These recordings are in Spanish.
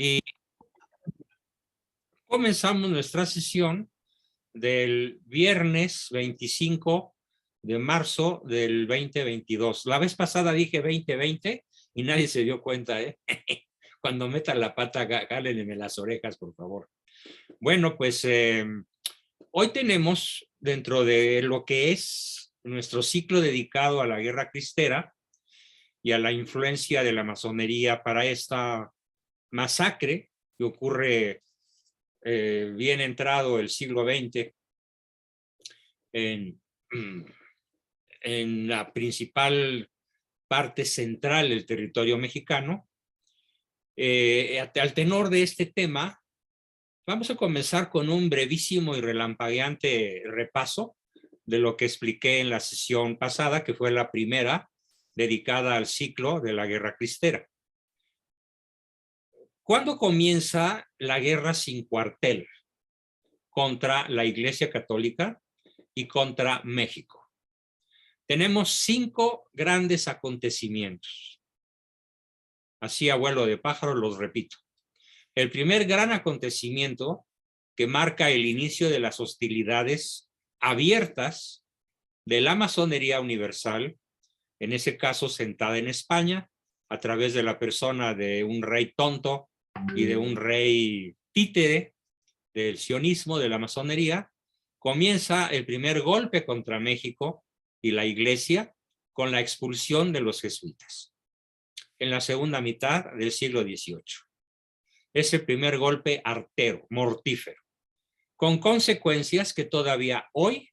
Y comenzamos nuestra sesión del viernes 25 de marzo del 2022. La vez pasada dije 2020 y nadie se dio cuenta, ¿eh? Cuando metan la pata, jálenme las orejas, por favor. Bueno, pues hoy tenemos dentro de lo que es nuestro ciclo dedicado a la guerra cristera y a la influencia de la masonería para esta masacre que ocurre bien entrado el siglo XX en la principal parte central del territorio mexicano. Al tenor de este tema, vamos a comenzar con un brevísimo y relampagueante repaso de lo que expliqué en la sesión pasada, que fue la primera dedicada al ciclo de la guerra cristera. ¿Cuándo comienza la guerra sin cuartel contra la Iglesia Católica y contra México? Tenemos 5 grandes acontecimientos. Así a vuelo de pájaro los repito. El primer gran acontecimiento que marca el inicio de las hostilidades abiertas de la masonería universal, en ese caso sentada en España, a través de la persona de un rey tonto y de un rey títere del sionismo, de la masonería, comienza el primer golpe contra México y la Iglesia con la expulsión de los jesuitas en la segunda mitad del siglo XVIII. Es el primer golpe artero, mortífero, con consecuencias que todavía hoy,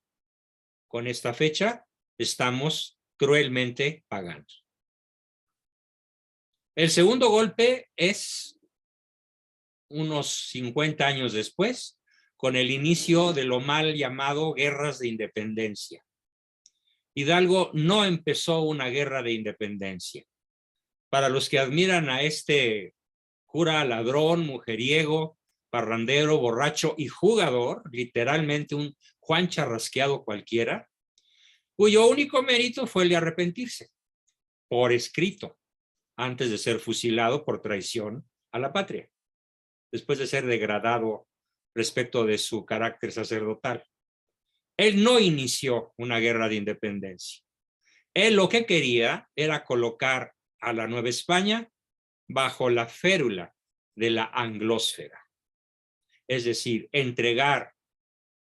con esta fecha, estamos cruelmente pagando. El segundo golpe es unos 50 años después, con el inicio de lo mal llamado guerras de independencia. Hidalgo no empezó una guerra de independencia. Para los que admiran a este cura ladrón, mujeriego, parrandero, borracho y jugador, literalmente un Juan Charrasqueado cualquiera, cuyo único mérito fue el de arrepentirse, por escrito, antes de ser fusilado por traición a la patria, después de ser degradado respecto de su carácter sacerdotal. Él no inició una guerra de independencia. Él lo que quería era colocar a la Nueva España bajo la férula de la anglósfera. Es decir, entregar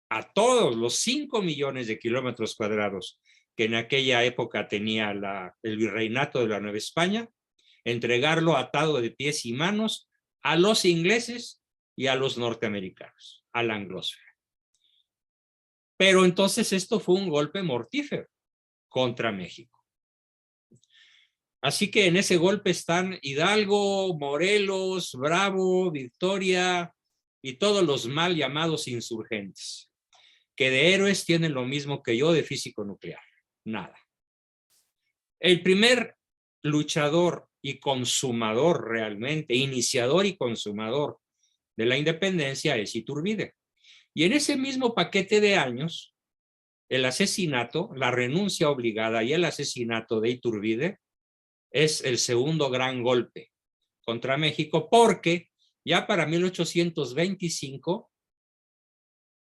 a todos los 5 millones de kilómetros cuadrados que en aquella época tenía el virreinato de la Nueva España, entregarlo atado de pies y manos a los ingleses y a los norteamericanos, a la anglósfera. Pero entonces esto fue un golpe mortífero contra México. Así que en ese golpe están Hidalgo, Morelos, Bravo, Victoria y todos los mal llamados insurgentes, que de héroes tienen lo mismo que yo de físico nuclear, nada. El primer luchador y consumador realmente, iniciador y consumador de la independencia es Iturbide. Y en ese mismo paquete de años, el asesinato, la renuncia obligada y el asesinato de Iturbide es el segundo gran golpe contra México, porque ya para 1825,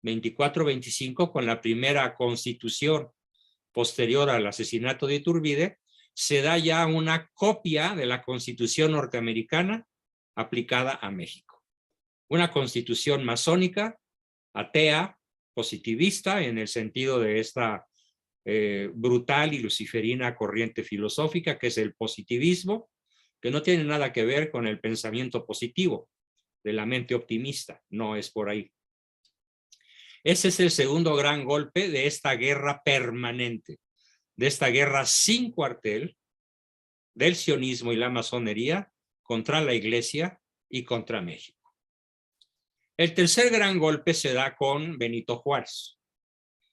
24-25, con la primera constitución posterior al asesinato de Iturbide, se da ya una copia de la Constitución norteamericana aplicada a México. Una constitución masónica, atea, positivista, en el sentido de esta brutal y luciferina corriente filosófica que es el positivismo, que no tiene nada que ver con el pensamiento positivo de la mente optimista, no es por ahí. Ese es el segundo gran golpe de esta guerra permanente, de esta guerra sin cuartel del sionismo y la masonería contra la Iglesia y contra México. El tercer gran golpe se da con Benito Juárez.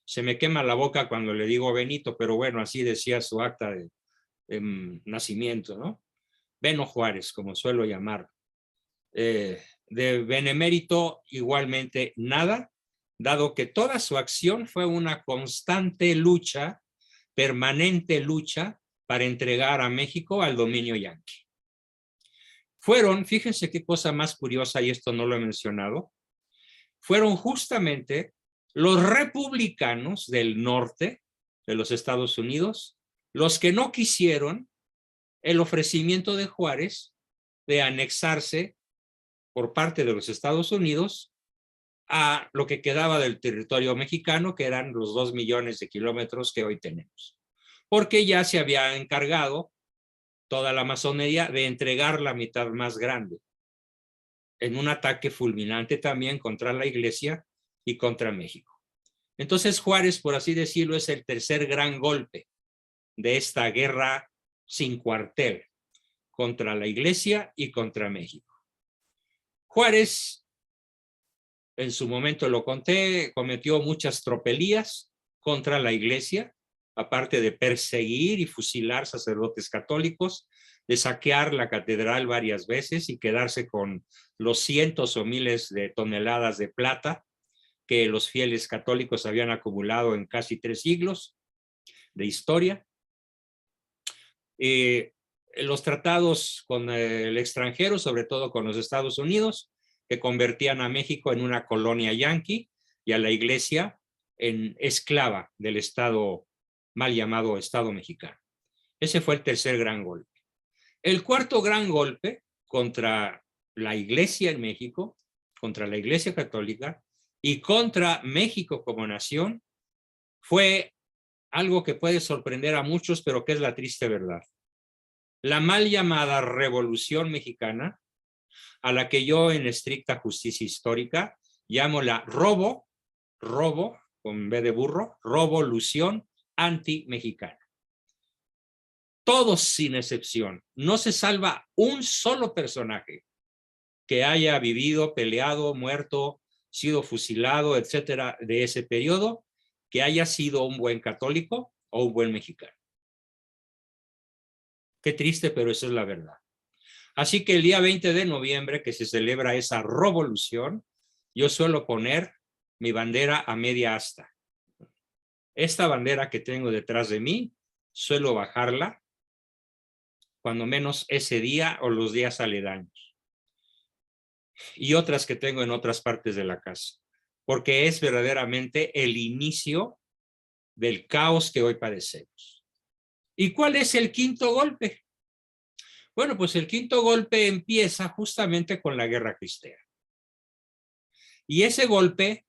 Se me quema la boca cuando le digo Benito, pero bueno, así decía su acta de nacimiento, ¿no? Beno Juárez, como suelo llamar. De benemérito igualmente nada, dado que toda su acción fue una constante lucha, permanente lucha para entregar a México al dominio yanqui. fueron, fíjense qué cosa más curiosa, y esto no lo he mencionado, fueron justamente los republicanos del norte de los Estados Unidos los que no quisieron el ofrecimiento de Juárez de anexarse por parte de los Estados Unidos a lo que quedaba del territorio mexicano, que eran los 2 millones de kilómetros que hoy tenemos, porque ya se había encargado toda la masonería de entregar la mitad más grande en un ataque fulminante también contra la iglesia y contra México. Entonces Juárez, por así decirlo, es el tercer gran golpe de esta guerra sin cuartel contra la iglesia y contra México. Juárez, en su momento lo conté, cometió muchas tropelías contra la iglesia, aparte de perseguir y fusilar sacerdotes católicos, de saquear la catedral varias veces y quedarse con los cientos o miles de toneladas de plata que los fieles católicos habían acumulado en casi 3 siglos de historia. Los tratados con el extranjero, sobre todo con los Estados Unidos, que convertían a México en una colonia yanqui y a la iglesia en esclava del Estado mal llamado Estado mexicano. Ese fue el tercer gran golpe. El cuarto gran golpe contra la iglesia en México, contra la iglesia católica y contra México como nación, fue algo que puede sorprender a muchos, pero que es la triste verdad. La mal llamada Revolución Mexicana, a la que yo en estricta justicia histórica llamo la robo con B de burro, revolución anti-mexicana. Todos sin excepción, no se salva un solo personaje que haya vivido, peleado, muerto, sido fusilado, etcétera, de ese periodo, que haya sido un buen católico o un buen mexicano. Qué triste, pero esa es la verdad. Así que el día 20 de noviembre, que se celebra esa revolución, yo suelo poner mi bandera a media asta. Esta bandera que tengo detrás de mí, suelo bajarla cuando menos ese día o los días aledaños. Y otras que tengo en otras partes de la casa, porque es verdaderamente el inicio del caos que hoy padecemos. ¿Y cuál es el quinto golpe? Bueno, pues el quinto golpe empieza justamente con la Guerra Cristera. Y ese golpe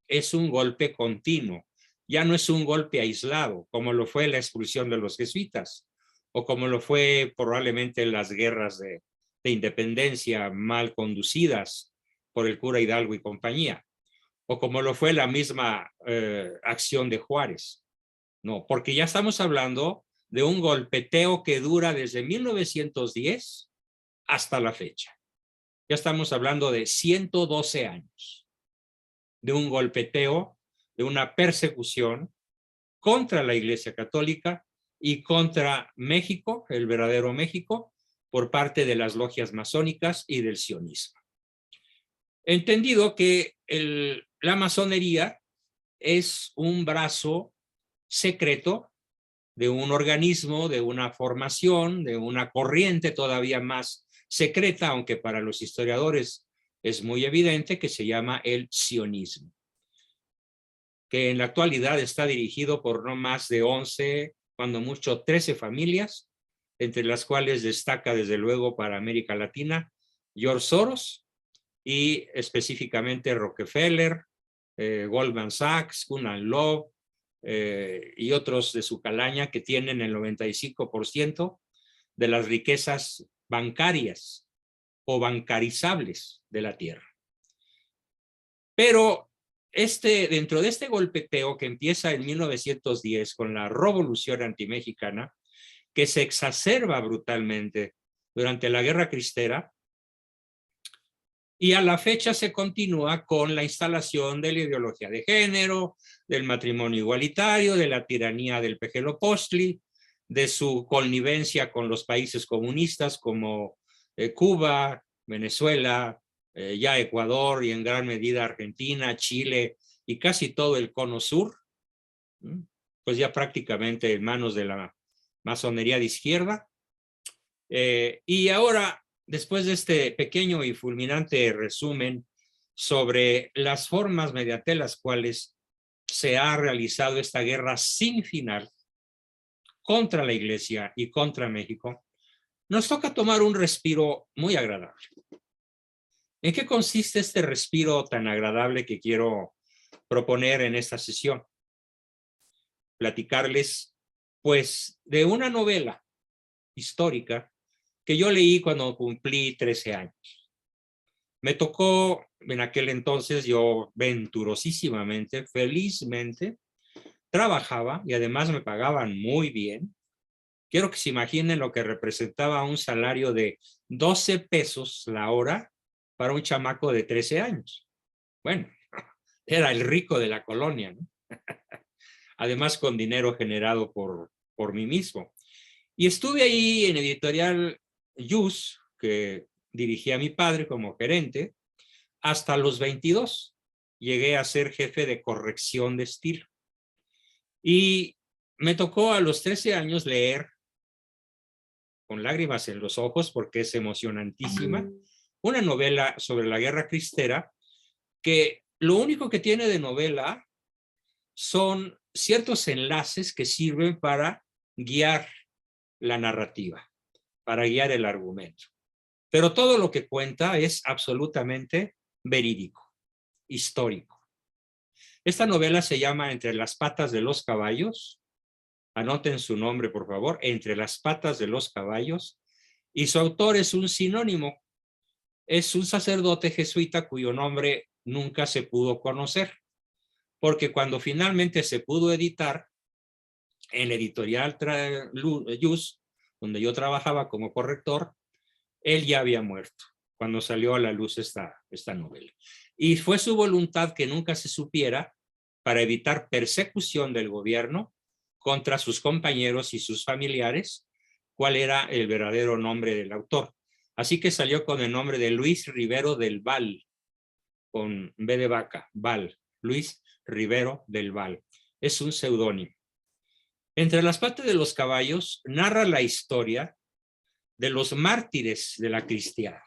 es un golpe continuo, ya no es un golpe aislado, como lo fue la expulsión de los jesuitas, o como lo fue probablemente las guerras de independencia mal conducidas por el cura Hidalgo y compañía, o como lo fue la misma acción de Juárez. No, porque ya estamos hablando de un golpeteo que dura desde 1910 hasta la fecha. Ya estamos hablando de 112 años de un golpeteo, de una persecución contra la Iglesia Católica y contra México, el verdadero México, por parte de las logias masónicas y del sionismo. Entendido que la masonería es un brazo secreto de un organismo, de una formación, de una corriente todavía más secreta, aunque para los historiadores es muy evidente, que se llama el sionismo, que en la actualidad está dirigido por no más de 11, cuando mucho 13 familias, entre las cuales destaca desde luego para América Latina George Soros y específicamente Rockefeller, Goldman Sachs, Kunan Love, y otros de su calaña que tienen el 95% de las riquezas bancarias o bancarizables de la tierra. Pero dentro de este golpeteo que empieza en 1910 con la revolución antimexicana, que se exacerba brutalmente durante la Guerra Cristera, y a la fecha se continúa con la instalación de la ideología de género, del matrimonio igualitario, de la tiranía del Pejelopostli, de su connivencia con los países comunistas como Cuba, Venezuela, ya Ecuador y en gran medida Argentina, Chile y casi todo el cono sur, pues ya prácticamente en manos de la masonería de izquierda. Y ahora después de este pequeño y fulminante resumen sobre las formas mediante las cuales se ha realizado esta guerra sin final contra la Iglesia y contra México, nos toca tomar un respiro muy agradable. ¿En qué consiste este respiro tan agradable que quiero proponer en esta sesión? Platicarles, pues, de una novela histórica que yo leí cuando cumplí 13 años. Me tocó en aquel entonces, yo venturosísimamente, felizmente, trabajaba y además me pagaban muy bien. Quiero que se imaginen lo que representaba un salario de 12 pesos la hora para un chamaco de 13 años. Bueno, era el rico de la colonia, ¿no? Además con dinero generado por mí mismo. Y estuve ahí en Editorial Yus, que dirigía a mi padre como gerente, hasta los 22. Llegué a ser jefe de corrección de estilo. Y me tocó a los 13 años leer, con lágrimas en los ojos, porque es emocionantísima, una novela sobre la Guerra Cristera, que lo único que tiene de novela son ciertos enlaces que sirven para guiar la narrativa, para guiar el argumento. Pero todo lo que cuenta es absolutamente verídico, histórico. Esta novela se llama Entre las patas de los caballos. Anoten su nombre, por favor, Entre las patas de los caballos. Y su autor es un sinónimo. Es un sacerdote jesuita cuyo nombre nunca se pudo conocer, porque cuando finalmente se pudo editar en Editorial Yus, donde yo trabajaba como corrector, él ya había muerto cuando salió a la luz esta novela. Y fue su voluntad que nunca se supiera para evitar persecución del gobierno contra sus compañeros y sus familiares, cuál era el verdadero nombre del autor. Así que salió con el nombre de Luis Rivero del Val, con B de vaca, Val, Luis Rivero del Val. Es un seudónimo. Entre las patas de los caballos narra la historia de los mártires de la cristiandad.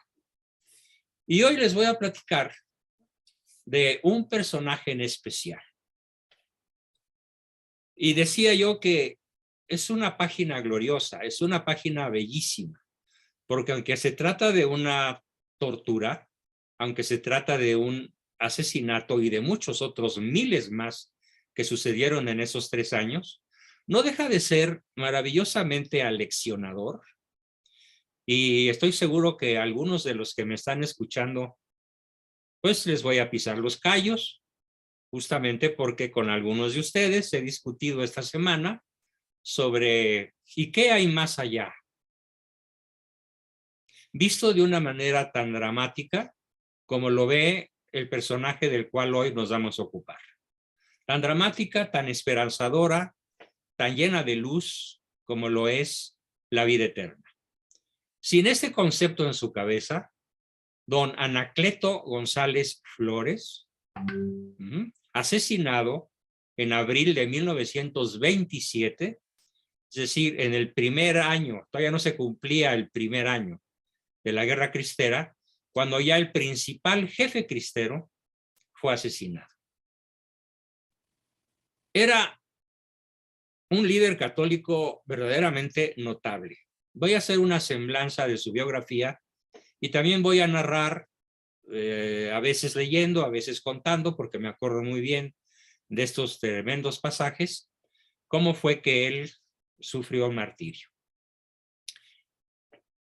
Y hoy les voy a platicar de un personaje en especial. Y decía yo que es una página gloriosa, es una página bellísima, porque aunque se trata de una tortura, aunque se trata de un asesinato y de muchos otros miles más que sucedieron en esos 3 años, no deja de ser maravillosamente aleccionador. Y estoy seguro que algunos de los que me están escuchando, pues les voy a pisar los callos, justamente porque con algunos de ustedes he discutido esta semana sobre ¿y qué hay más allá? Visto de una manera tan dramática como lo ve el personaje del cual hoy nos vamos a ocupar. Tan dramática, tan esperanzadora, tan llena de luz como lo es la vida eterna. Sin este concepto en su cabeza, don Anacleto González Flores, asesinado en abril de 1927, es decir, en el primer año, todavía no se cumplía el primer año de la Guerra Cristera, cuando ya el principal jefe cristero fue asesinado. Era un líder católico verdaderamente notable. Voy a hacer una semblanza de su biografía y también voy a narrar, a veces leyendo, a veces contando, porque me acuerdo muy bien de estos tremendos pasajes, cómo fue que él sufrió un martirio.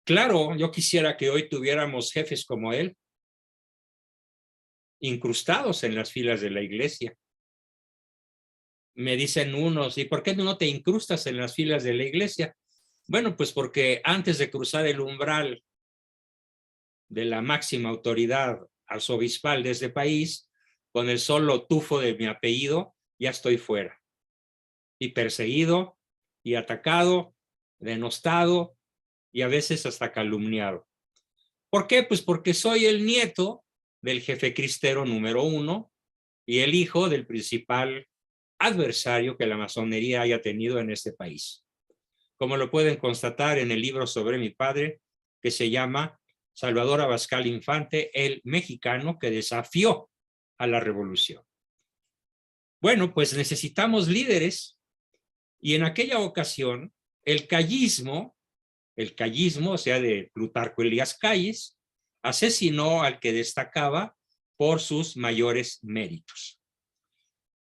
Claro, yo quisiera que hoy tuviéramos jefes como él, incrustados en las filas de la iglesia. Me dicen unos, ¿y por qué no te incrustas en las filas de la iglesia? Bueno, pues porque antes de cruzar el umbral de la máxima autoridad arzobispal de este país, con el solo tufo de mi apellido, ya estoy fuera. Y perseguido, y atacado, denostado, y a veces hasta calumniado. ¿Por qué? Pues porque soy el nieto del jefe cristero número 1 y el hijo del principal adversario que la masonería haya tenido en este país. Como lo pueden constatar en el libro sobre mi padre, que se llama Salvador Abascal Infante, el mexicano que desafió a la revolución. Bueno, pues necesitamos líderes, y en aquella ocasión el callismo, o sea, de Plutarco Elías Calles, asesinó al que destacaba por sus mayores méritos.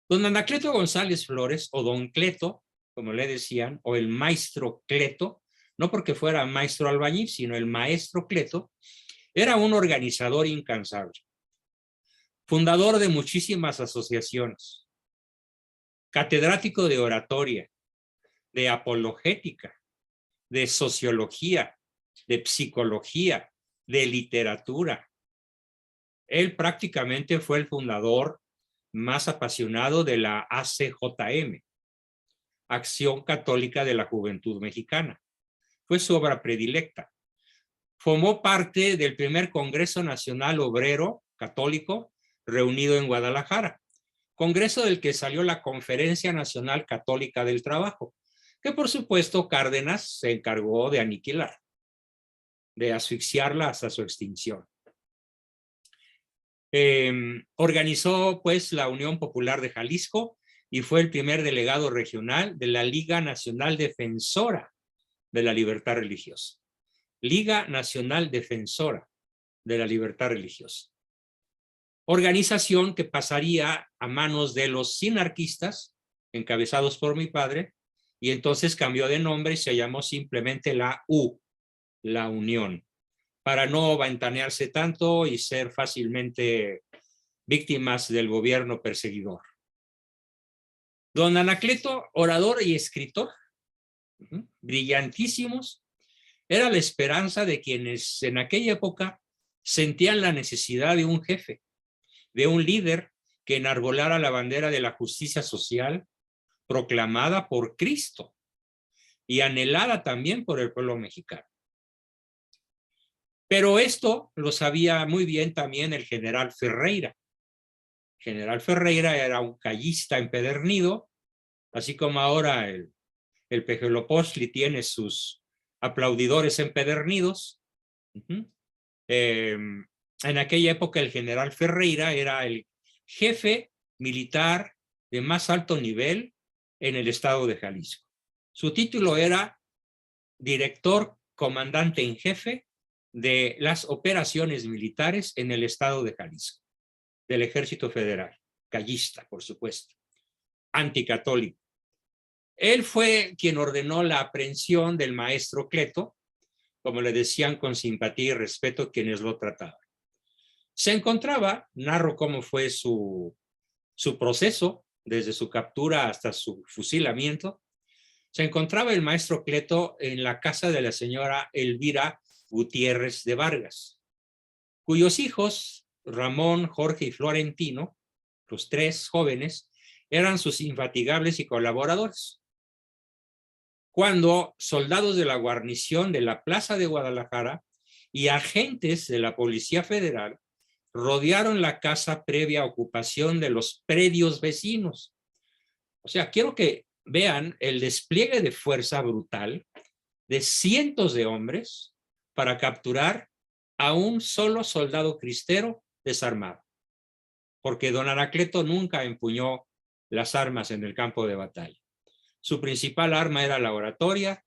Don Anacleto González Flores, o Don Cleto, como le decían, o el maestro Cleto, no porque fuera maestro albañil, sino el maestro Cleto, era un organizador incansable, fundador de muchísimas asociaciones, catedrático de oratoria, de apologética, de sociología, de psicología, de literatura. Él prácticamente fue el fundador más apasionado de la ACJM, Acción Católica de la Juventud Mexicana. Fue su obra predilecta. Formó parte del primer Congreso Nacional Obrero Católico reunido en Guadalajara, congreso del que salió la Conferencia Nacional Católica del Trabajo, que por supuesto Cárdenas se encargó de aniquilar, de asfixiarla hasta su extinción. Organizó pues la Unión Popular de Jalisco y fue el primer delegado regional de la Liga Nacional Defensora de la Libertad Religiosa. Liga Nacional Defensora de la Libertad Religiosa. Organización que pasaría a manos de los sinarquistas, encabezados por mi padre, y entonces cambió de nombre y se llamó simplemente la U, la Unión, para no ventanearse tanto y ser fácilmente víctimas del gobierno perseguidor. Don Anacleto, orador y escritor, brillantísimos, era la esperanza de quienes en aquella época sentían la necesidad de un jefe, de un líder que enarbolara la bandera de la justicia social proclamada por Cristo y anhelada también por el pueblo mexicano. Pero esto lo sabía muy bien también el general Ferreira. General Ferreira era un callista empedernido, así como ahora el Pejelopostli tiene sus aplaudidores empedernidos. En aquella época el general Ferreira era el jefe militar de más alto nivel en el estado de Jalisco. Su título era director comandante en jefe de las operaciones militares en el estado de Jalisco, del Ejército Federal, callista, por supuesto, anticatólico. Él fue quien ordenó la aprehensión del maestro Cleto, como le decían con simpatía y respeto quienes lo trataban. Se encontraba, narro cómo fue su proceso, desde su captura hasta su fusilamiento. Se encontraba el maestro Cleto en la casa de la señora Elvira Gutiérrez de Vargas, cuyos hijos, Ramón, Jorge y Florentino, los tres jóvenes, eran sus infatigables y colaboradores. Cuando soldados de la guarnición de la Plaza de Guadalajara y agentes de la Policía Federal rodearon la casa previa ocupación de los predios vecinos. O sea, quiero que vean el despliegue de fuerza brutal de cientos de hombres para capturar a un solo soldado cristero desarmado, porque don Anacleto nunca empuñó las armas en el campo de batalla. Su principal arma era la oratoria,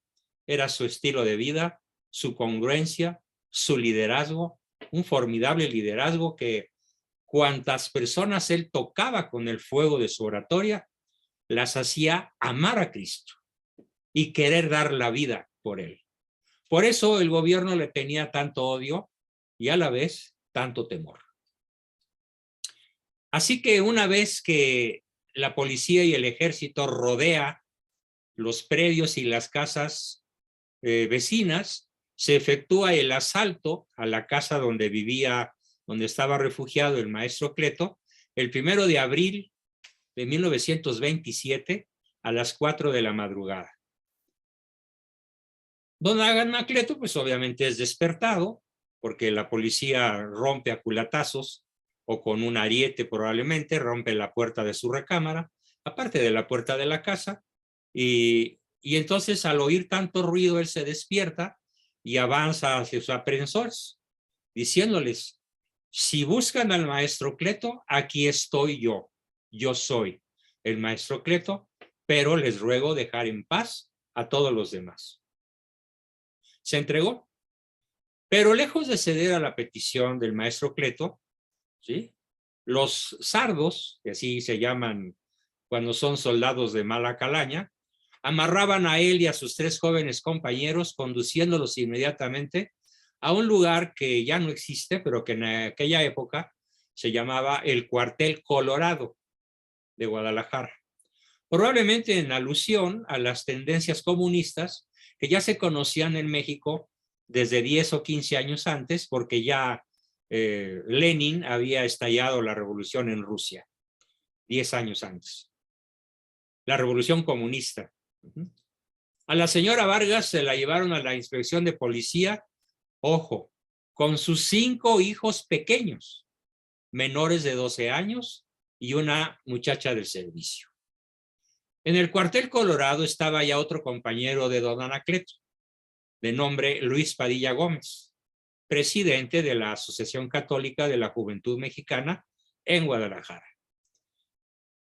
era su estilo de vida, su congruencia, su liderazgo, un formidable liderazgo que cuantas personas él tocaba con el fuego de su oratoria, las hacía amar a Cristo y querer dar la vida por él. Por eso el gobierno le tenía tanto odio y a la vez tanto temor. Así que una vez que la policía y el ejército rodea los predios y las casas vecinas, se efectúa el asalto a la casa donde vivía, donde estaba refugiado el maestro Cleto, el 1 de abril de 1927 a las 4 de la madrugada. Don Anacleto, pues obviamente es despertado, porque la policía rompe a culatazos, o con un ariete probablemente, rompe la puerta de su recámara, aparte de la puerta de la casa, y entonces al oír tanto ruido él se despierta y avanza hacia sus aprensores. diciéndoles, si buscan al maestro Cleto, aquí estoy yo soy el maestro Cleto, pero les ruego dejar en paz a todos los demás. Se entregó, pero lejos de ceder a la petición del maestro Cleto, ¿sí?, los sardos, que así se llaman cuando son soldados de mala calaña, amarraban a él y a sus 3 jóvenes compañeros, conduciéndolos inmediatamente a un lugar que ya no existe, pero que en aquella época se llamaba el Cuartel Colorado de Guadalajara. Probablemente en alusión a las tendencias comunistas que ya se conocían en México desde 10 o 15 años antes, porque ya Lenin había estallado la revolución en Rusia, 10 años antes. La revolución comunista. A la señora Vargas se la llevaron a la inspección de policía, ojo, con sus 5 hijos pequeños, menores de 12 años y una muchacha del servicio. En el cuartel Colorado estaba ya otro compañero de don Anacleto, de nombre Luis Padilla Gómez, presidente de la Asociación Católica de la Juventud Mexicana en Guadalajara.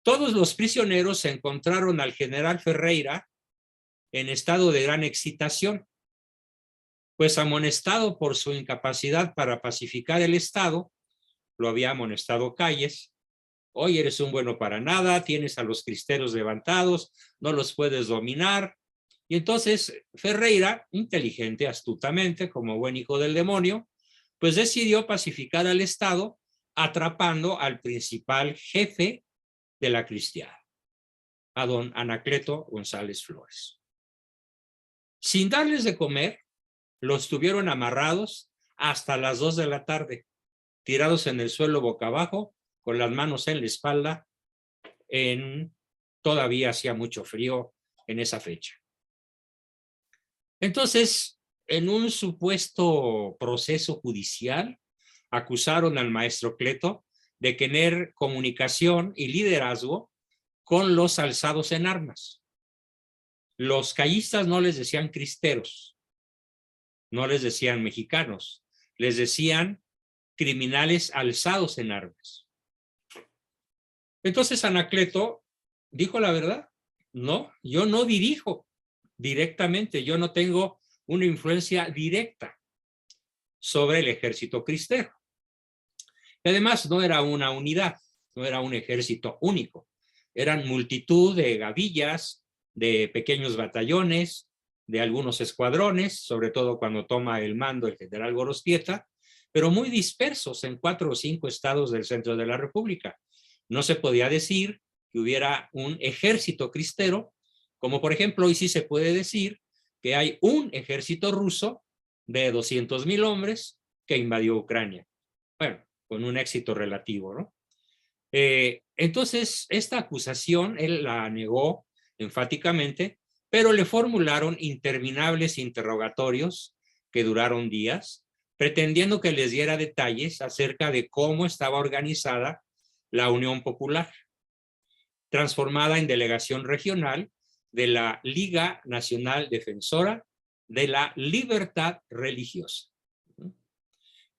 Todos los prisioneros se encontraron al general Ferreira en estado de gran excitación, pues amonestado por su incapacidad para pacificar el estado, lo había amonestado Calles: hoy eres un bueno para nada, tienes a los cristeros levantados, no los puedes dominar. Y entonces Ferreira, inteligente, astutamente, como buen hijo del demonio, pues decidió pacificar al estado atrapando al principal jefe de la cristiada, a don Anacleto González Flores. Sin darles de comer, los tuvieron amarrados hasta las 2 de la tarde, tirados en el suelo boca abajo, con las manos en la espalda, todavía hacía mucho frío en esa fecha. Entonces, en un supuesto proceso judicial, acusaron al maestro Cleto de tener comunicación y liderazgo con los alzados en armas. Los callistas no les decían cristeros, no les decían mexicanos, les decían criminales alzados en armas. Entonces Anacleto dijo la verdad: no, yo no dirijo directamente, yo no tengo una influencia directa sobre el ejército cristero. Y además no era una unidad, no era un ejército único, eran multitud de gavillas, de pequeños batallones, de algunos escuadrones, sobre todo cuando toma el mando el general Gorostieta, pero muy dispersos en 4 o 5 estados del centro de la República. No se podía decir que hubiera un ejército cristero, como por ejemplo hoy sí se puede decir que hay un ejército ruso de 200,000 hombres que invadió Ucrania. Bueno, con un éxito relativo, ¿no? Entonces, esta acusación él la negó enfáticamente, pero le formularon interminables interrogatorios que duraron días, pretendiendo que les diera detalles acerca de cómo estaba organizada la Unión Popular, transformada en delegación regional de la Liga Nacional Defensora de la Libertad Religiosa.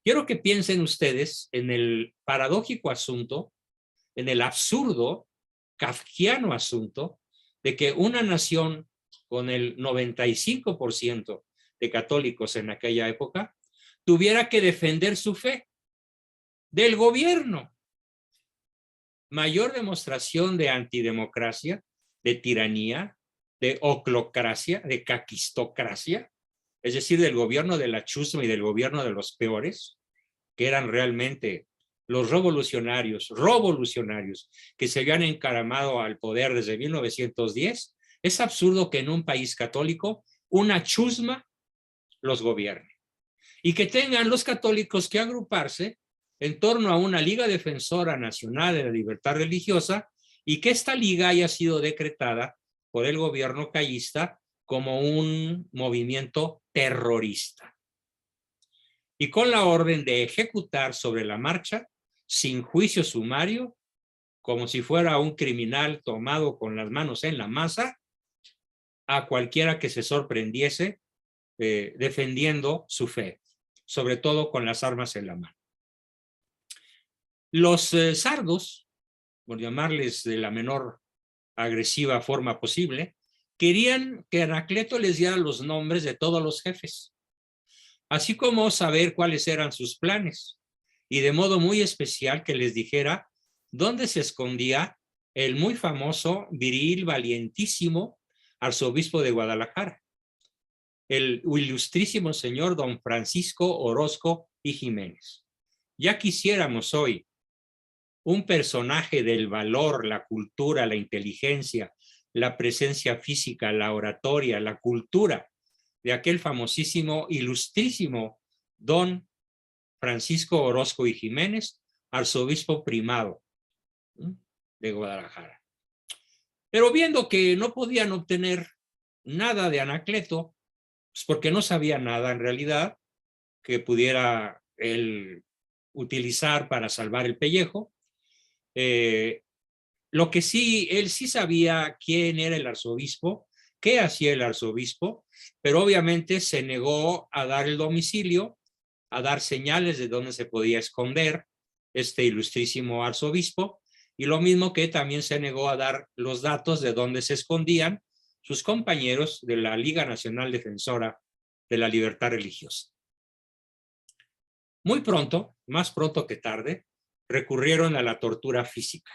Quiero que piensen ustedes en el paradójico asunto, en el absurdo, kafkiano asunto, de que una nación con el 95% de católicos en aquella época tuviera que defender su fe del gobierno. Mayor demostración de antidemocracia, de tiranía, de oclocracia, de caquistocracia, es decir, del gobierno de la chusma y del gobierno de los peores, que eran realmente los revolucionarios que se habían encaramado al poder desde 1910. Es absurdo que en un país católico una chusma los gobierne y que tengan los católicos que agruparse en torno a una Liga Defensora Nacional de la Libertad Religiosa y que esta liga haya sido decretada por el gobierno callista como un movimiento terrorista y con la orden de ejecutar sobre la marcha, sin juicio sumario, como si fuera un criminal tomado con las manos en la masa, a cualquiera que se sorprendiese defendiendo su fe. sobre todo con las armas en la mano. Los sardos, por llamarles de la menor agresiva forma posible, querían que Anacleto les diera los nombres de todos los jefes, así como saber cuáles eran sus planes, y de modo muy especial que les dijera dónde se escondía el muy famoso, viril, valientísimo arzobispo de Guadalajara, el ilustrísimo señor don Francisco Orozco y Jiménez. Ya quisiéramos hoy un personaje del valor, la cultura, la inteligencia, la presencia física, la oratoria, la cultura de aquel famosísimo, ilustrísimo don Francisco Orozco y Jiménez, arzobispo primado de Guadalajara. Pero viendo que no podían obtener nada de Anacleto, pues porque no sabía nada en realidad que pudiera él utilizar para salvar el pellejo, lo que sí, él sí sabía quién era el arzobispo, qué hacía el arzobispo, pero obviamente se negó a dar el domicilio, a dar señales de dónde se podía esconder este ilustrísimo arzobispo, y lo mismo que también se negó a dar los datos de dónde se escondían sus compañeros de la Liga Nacional Defensora de la Libertad Religiosa. Muy pronto, más pronto que tarde, recurrieron a la tortura física,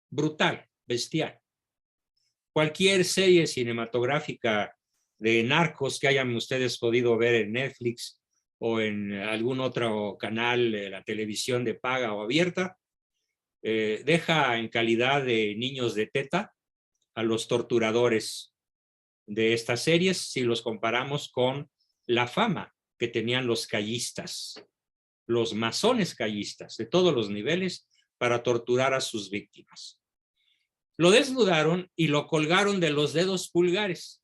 brutal, bestial. Cualquier serie cinematográfica de narcos que hayan ustedes podido ver en Netflix o en algún otro canal de la televisión de paga o abierta, deja en calidad de niños de teta a los torturadores de estas series si los comparamos con la fama que tenían los callistas, los masones callistas de todos los niveles para torturar a sus víctimas. Lo desnudaron y lo colgaron de los dedos pulgares.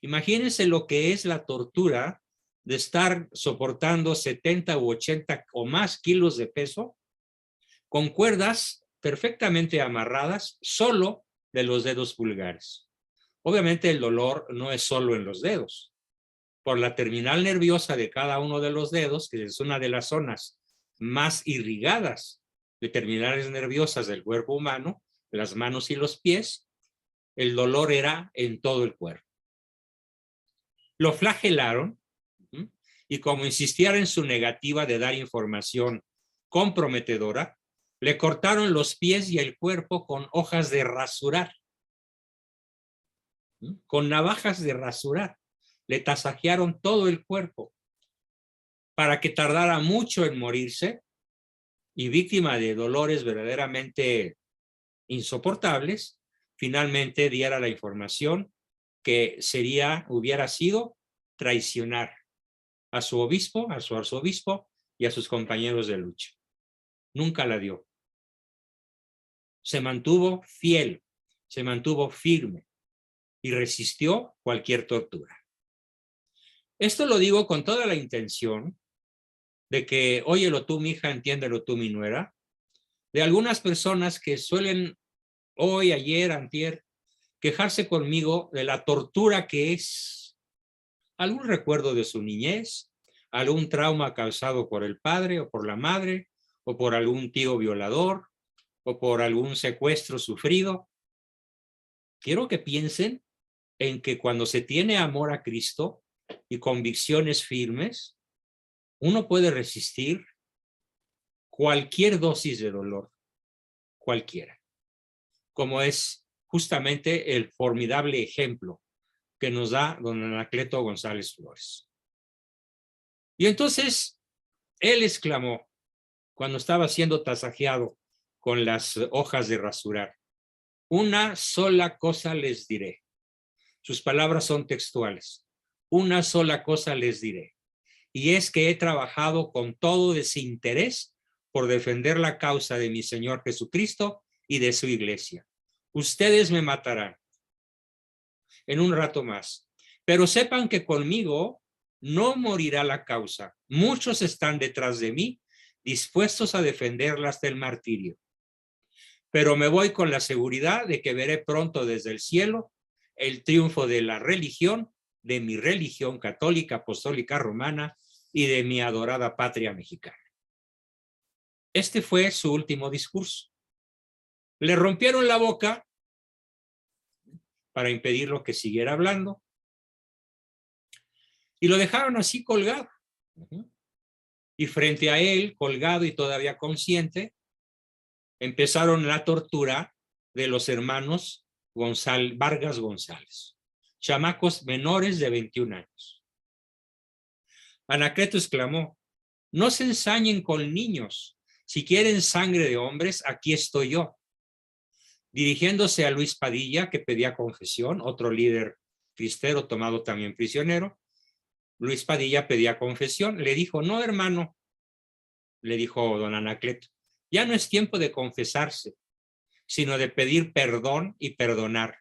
Imagínense lo que es la tortura de estar soportando 70 u 80 o más kilos de peso con cuerdas perfectamente amarradas solo de los dedos pulgares. Obviamente el dolor no es solo en los dedos. Por la terminal nerviosa de cada uno de los dedos, que es una de las zonas más irrigadas de terminales nerviosas del cuerpo humano, las manos y los pies, el dolor era en todo el cuerpo. Lo flagelaron y como insistiera en su negativa de dar información comprometedora, le cortaron los pies y el cuerpo con hojas de rasurar, con navajas de rasurar. Le tasajearon todo el cuerpo para que tardara mucho en morirse y víctima de dolores verdaderamente insoportables, finalmente diera la información que hubiera sido traicionar a su obispo, a su arzobispo y a sus compañeros de lucha. Nunca la dio. Se mantuvo fiel, se mantuvo firme y resistió cualquier tortura. Esto lo digo con toda la intención de que, óyelo tú, mi hija, entiéndelo tú, mi nuera, de algunas personas que suelen hoy, ayer, antier, quejarse conmigo de la tortura que es algún recuerdo de su niñez, algún trauma causado por el padre o por la madre, o por algún tío violador, o por algún secuestro sufrido. Quiero que piensen en que cuando se tiene amor a Cristo y convicciones firmes, uno puede resistir cualquier dosis de dolor, cualquiera, como es justamente el formidable ejemplo que nos da don Anacleto González Flores. Y entonces él exclamó, cuando estaba siendo tasajeado con las hojas de rasurar, una sola cosa les diré. Sus palabras son textuales. Una sola cosa les diré. Y es que he trabajado con todo desinterés por defender la causa de mi Señor Jesucristo y de su iglesia. Ustedes me matarán en un rato más, pero sepan que conmigo no morirá la causa. Muchos están detrás de mí, dispuestos a defenderla hasta el martirio. Pero me voy con la seguridad de que veré pronto desde el cielo el triunfo de la religión, de mi religión católica apostólica romana, y de mi adorada patria mexicana. Este fue su último discurso. Le rompieron la boca para impedirlo que siguiera hablando y lo dejaron así colgado. Y frente a él, colgado y todavía consciente, empezaron la tortura de los hermanos Vargas González, chamacos menores de 21 años. Anacleto exclamó: no se ensañen con niños, si quieren sangre de hombres, aquí estoy yo. Dirigiéndose a Luis Padilla, que pedía confesión, otro líder cristero tomado también prisionero, Luis Padilla pedía confesión, le dijo: no, hermano, le dijo don Anacleto, ya no es tiempo de confesarse, sino de pedir perdón y perdonar.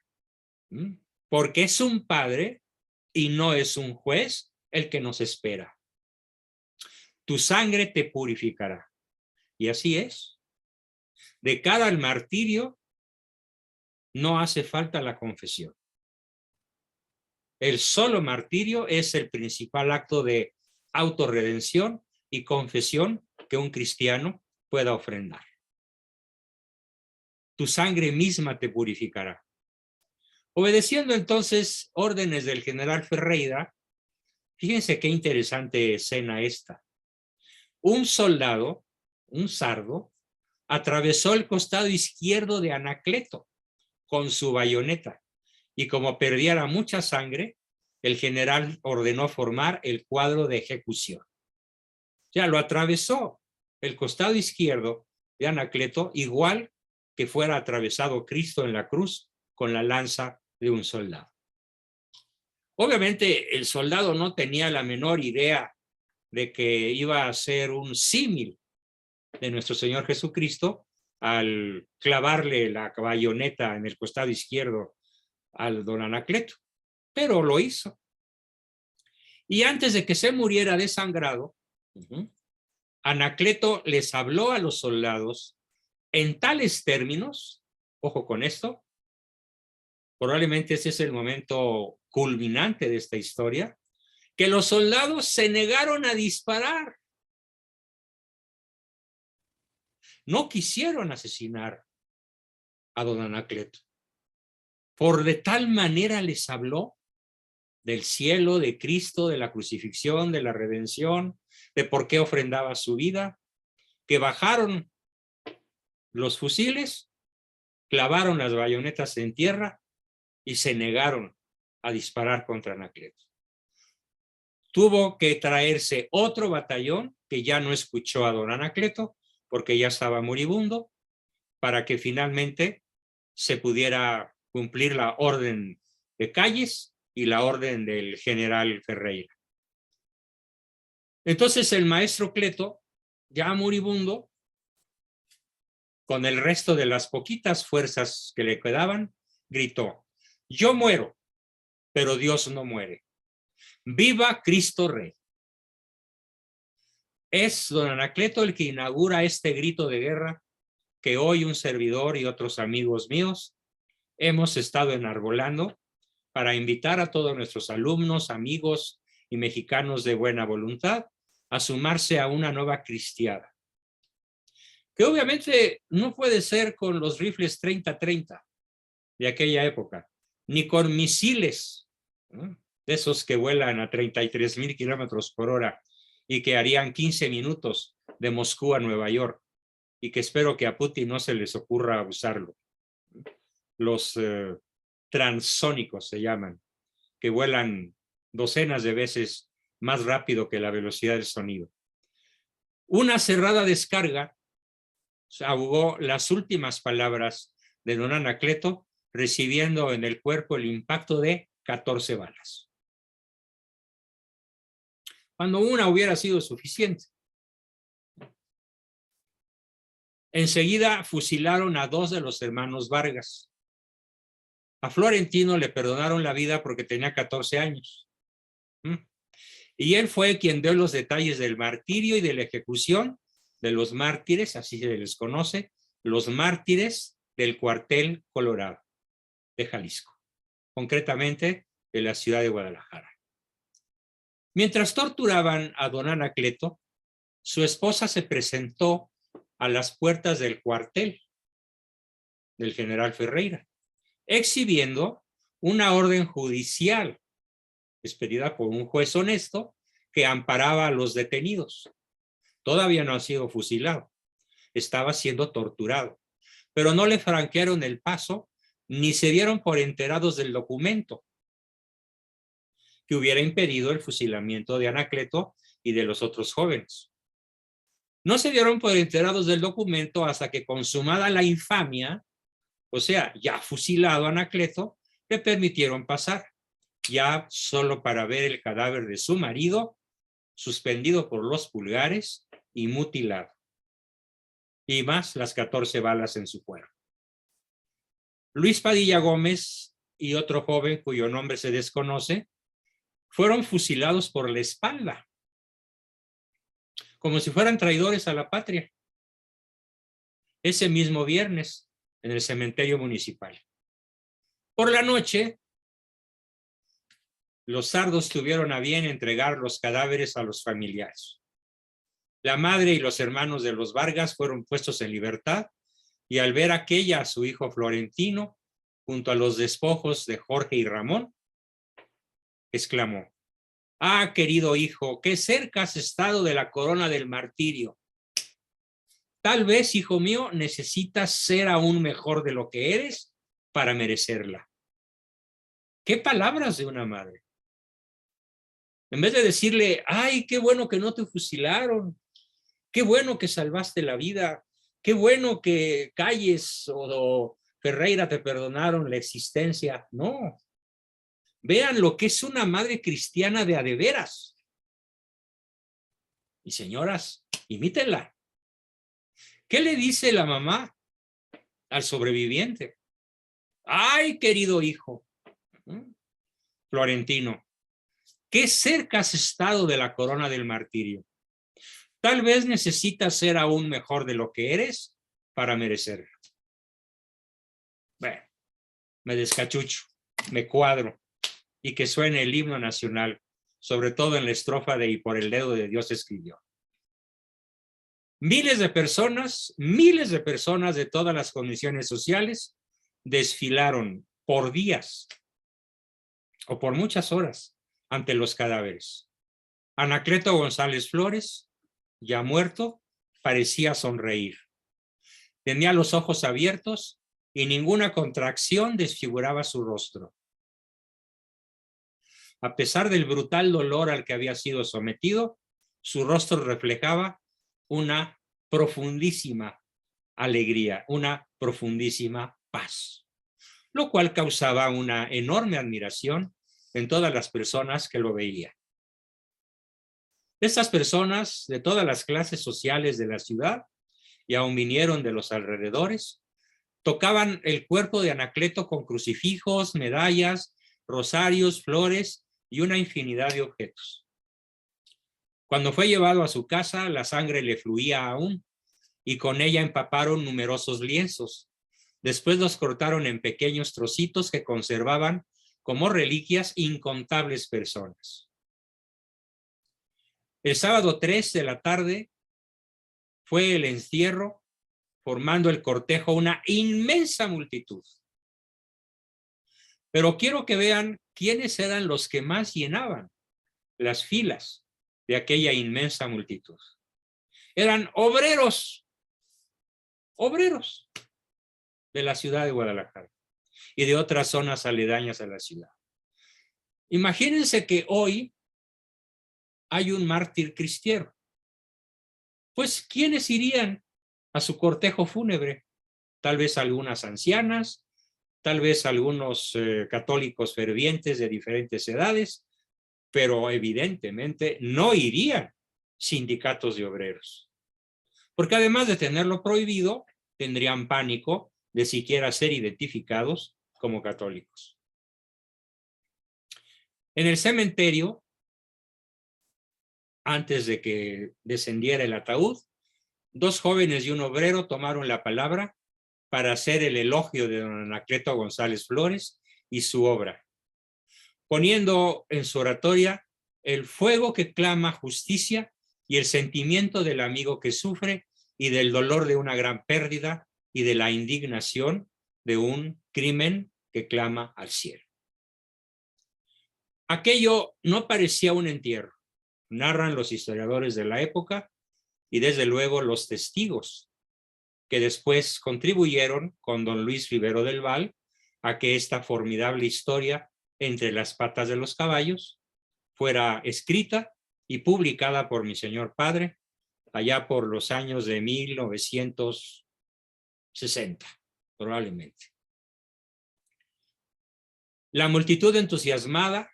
Porque es un padre y no es un juez el que nos espera. Tu sangre te purificará. Y así es. De cara al martirio, no hace falta la confesión. El solo martirio es el principal acto de autorredención y confesión que un cristiano pueda ofrendar. Tu sangre misma te purificará. Obedeciendo entonces órdenes del general Ferreira, fíjense qué interesante escena esta. Un soldado, un sardo, atravesó el costado izquierdo de Anacleto con su bayoneta y como perdiera mucha sangre, el general ordenó formar el cuadro de ejecución. Ya lo atravesó el costado izquierdo de Anacleto, igual que fuera atravesado Cristo en la cruz con la lanza de un soldado. Obviamente el soldado no tenía la menor idea de que iba a ser un símil de nuestro Señor Jesucristo al clavarle la bayoneta en el costado izquierdo al don Anacleto, pero lo hizo. Y antes de que se muriera desangrado, Anacleto les habló a los soldados en tales términos, ojo con esto, probablemente ese es el momento culminante de esta historia, que los soldados se negaron a disparar. No quisieron asesinar a don Anacleto. Por de tal manera les habló del cielo, de Cristo, de la crucifixión, de la redención, de por qué ofrendaba su vida, que bajaron los fusiles, clavaron las bayonetas en tierra y se negaron a disparar contra Anacleto. Tuvo que traerse otro batallón que ya no escuchó a don Anacleto porque ya estaba moribundo, para que finalmente se pudiera cumplir la orden de Calles y la orden del general Ferreira. Entonces el maestro Cleto, ya moribundo, con el resto de las poquitas fuerzas que le quedaban, gritó: yo muero, pero Dios no muere. ¡Viva Cristo Rey! Es don Anacleto el que inaugura este grito de guerra que hoy un servidor y otros amigos míos hemos estado enarbolando para invitar a todos nuestros alumnos, amigos y mexicanos de buena voluntad a sumarse a una nueva cristiada, que obviamente no puede ser con los rifles 30-30 de aquella época, ni con misiles, ¿no?, de esos que vuelan a 33,000 kilómetros por hora y que harían 15 minutos de Moscú a Nueva York, y que espero que a Putin no se les ocurra usarlo. Los transónicos se llaman, que vuelan docenas de veces más rápido que la velocidad del sonido. Una cerrada descarga ahogó las últimas palabras de don Anacleto, recibiendo en el cuerpo el impacto de 14 balas. Cuando una hubiera sido suficiente. Enseguida fusilaron a 2 de los hermanos Vargas. A Florentino le perdonaron la vida porque tenía 14 años. Y él fue quien dio los detalles del martirio y de la ejecución de los mártires, así se les conoce, los mártires del cuartel Colorado de Jalisco, concretamente de la ciudad de Guadalajara. Mientras torturaban a don Anacleto, su esposa se presentó a las puertas del cuartel del general Ferreira, exhibiendo una orden judicial expedida por un juez honesto que amparaba a los detenidos. Todavía no ha sido fusilado, estaba siendo torturado, pero no le franquearon el paso ni se dieron por enterados del documento que hubiera impedido el fusilamiento de Anacleto y de los otros jóvenes. No se dieron por enterados del documento hasta que, consumada la infamia, o sea, ya fusilado Anacleto, le permitieron pasar, ya solo para ver el cadáver de su marido, suspendido por los pulgares y mutilado, y más las 14 balas en su cuerpo. Luis Padilla Gómez y otro joven cuyo nombre se desconoce fueron fusilados por la espalda, como si fueran traidores a la patria, ese mismo viernes en el cementerio municipal. Por la noche, los sardos tuvieron a bien entregar los cadáveres a los familiares. La madre y los hermanos de los Vargas fueron puestos en libertad y al ver aquella a su hijo Florentino junto a los despojos de Jorge y Ramón, exclamó: «Ah, querido hijo, qué cerca has estado de la corona del martirio. Tal vez, hijo mío, necesitas ser aún mejor de lo que eres para merecerla». ¿Qué palabras de una madre? En vez de decirle: «Ay, qué bueno que no te fusilaron, qué bueno que salvaste la vida, qué bueno que Calles o Ferreira te perdonaron la existencia». No. Vean lo que es una madre cristiana de a de veras. Y señoras, imítenla. ¿Qué le dice la mamá al sobreviviente? «Ay, querido hijo, Florentino, qué cerca has estado de la corona del martirio. Tal vez necesitas ser aún mejor de lo que eres para merecerlo». Bueno, me descachucho, me cuadro y que suene el himno nacional, sobre todo en la estrofa de «Y por el dedo de Dios escribió». Miles de personas de todas las condiciones sociales desfilaron por días o por muchas horas ante los cadáveres. Anacleto González Flores, ya muerto, parecía sonreír. Tenía los ojos abiertos y ninguna contracción desfiguraba su rostro. A pesar del brutal dolor al que había sido sometido, su rostro reflejaba una profundísima alegría, una profundísima paz, lo cual causaba una enorme admiración en todas las personas que lo veían. Estas personas de todas las clases sociales de la ciudad, y aún vinieron de los alrededores, tocaban el cuerpo de Anacleto con crucifijos, medallas, rosarios, flores y una infinidad de objetos. Cuando fue llevado a su casa, la sangre le fluía aún y con ella empaparon numerosos lienzos. Después los cortaron en pequeños trocitos que conservaban como reliquias incontables personas. El sábado 3 de la tarde fue el entierro, formando el cortejo una inmensa multitud. Pero quiero que vean quiénes eran los que más llenaban las filas de aquella inmensa multitud. Eran obreros de la ciudad de Guadalajara y de otras zonas aledañas a la ciudad. Imagínense que hoy hay un mártir cristiano. Pues, ¿quiénes irían a su cortejo fúnebre? Tal vez algunas ancianas, tal vez algunos católicos fervientes de diferentes edades, pero evidentemente no irían sindicatos de obreros. Porque además de tenerlo prohibido, tendrían pánico de siquiera ser identificados como católicos. En el cementerio, antes de que descendiera el ataúd, dos jóvenes y un obrero tomaron la palabra para hacer el elogio de don Anacleto González Flores y su obra, poniendo en su oratoria el fuego que clama justicia y el sentimiento del amigo que sufre y del dolor de una gran pérdida y de la indignación de un crimen que clama al cielo. Aquello no parecía un entierro, narran los historiadores de la época y desde luego los testigos que después contribuyeron con don Luis Rivero del Val a que esta formidable historia entre las patas de los caballos fuera escrita y publicada por mi señor padre allá por los años de 1960, probablemente. La multitud entusiasmada,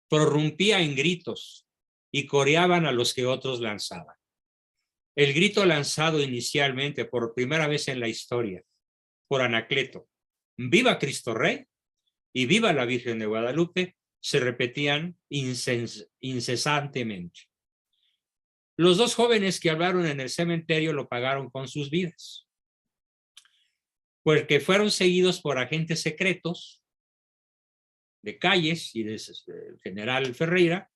prorrumpía en gritos y coreaban a los que otros lanzaban. El grito lanzado inicialmente por primera vez en la historia por Anacleto, ¡viva Cristo Rey! Y ¡viva la Virgen de Guadalupe!, se repetían incesantemente. Los dos jóvenes que hablaron en el cementerio lo pagaron con sus vidas, porque fueron seguidos por agentes secretos de Calles y del general Ferreira,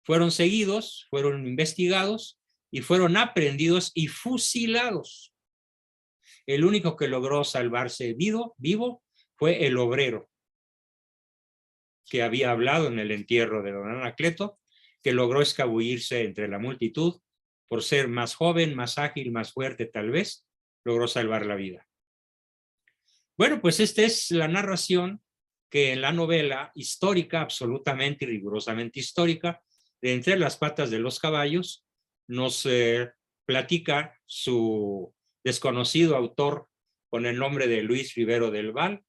fueron seguidos, fueron investigados y fueron aprehendidos y fusilados. El único que logró salvarse vivo fue el obrero que había hablado en el entierro de don Anacleto, que logró escabullirse entre la multitud por ser más joven, más ágil, más fuerte tal vez, logró salvar la vida. Bueno, pues esta es la narración que en la novela histórica, absolutamente y rigurosamente histórica, de Entre las patas de los caballos, nos platica su desconocido autor con el nombre de Luis Rivero del Val,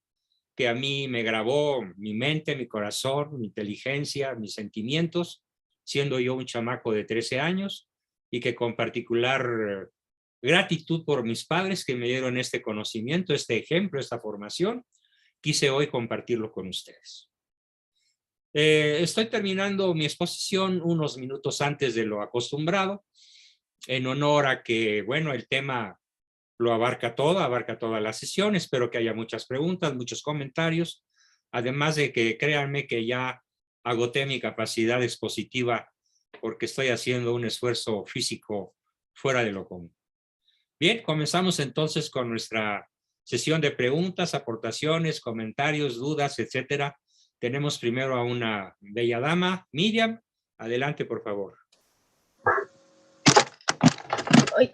que a mí me grabó mi mente, mi corazón, mi inteligencia, mis sentimientos, siendo yo un chamaco de 13 años, y que con particular gratitud por mis padres que me dieron este conocimiento, este ejemplo, esta formación, quise hoy compartirlo con ustedes. Estoy terminando mi exposición unos minutos antes de lo acostumbrado, en honor a que, bueno, el tema lo abarca toda la sesión. Espero que haya muchas preguntas, muchos comentarios, además de que créanme que ya agoté mi capacidad expositiva porque estoy haciendo un esfuerzo físico fuera de lo común. Bien, comenzamos entonces con nuestra sesión de preguntas, aportaciones, comentarios, dudas, etcétera. Tenemos primero a una bella dama, Miriam. Adelante, por favor.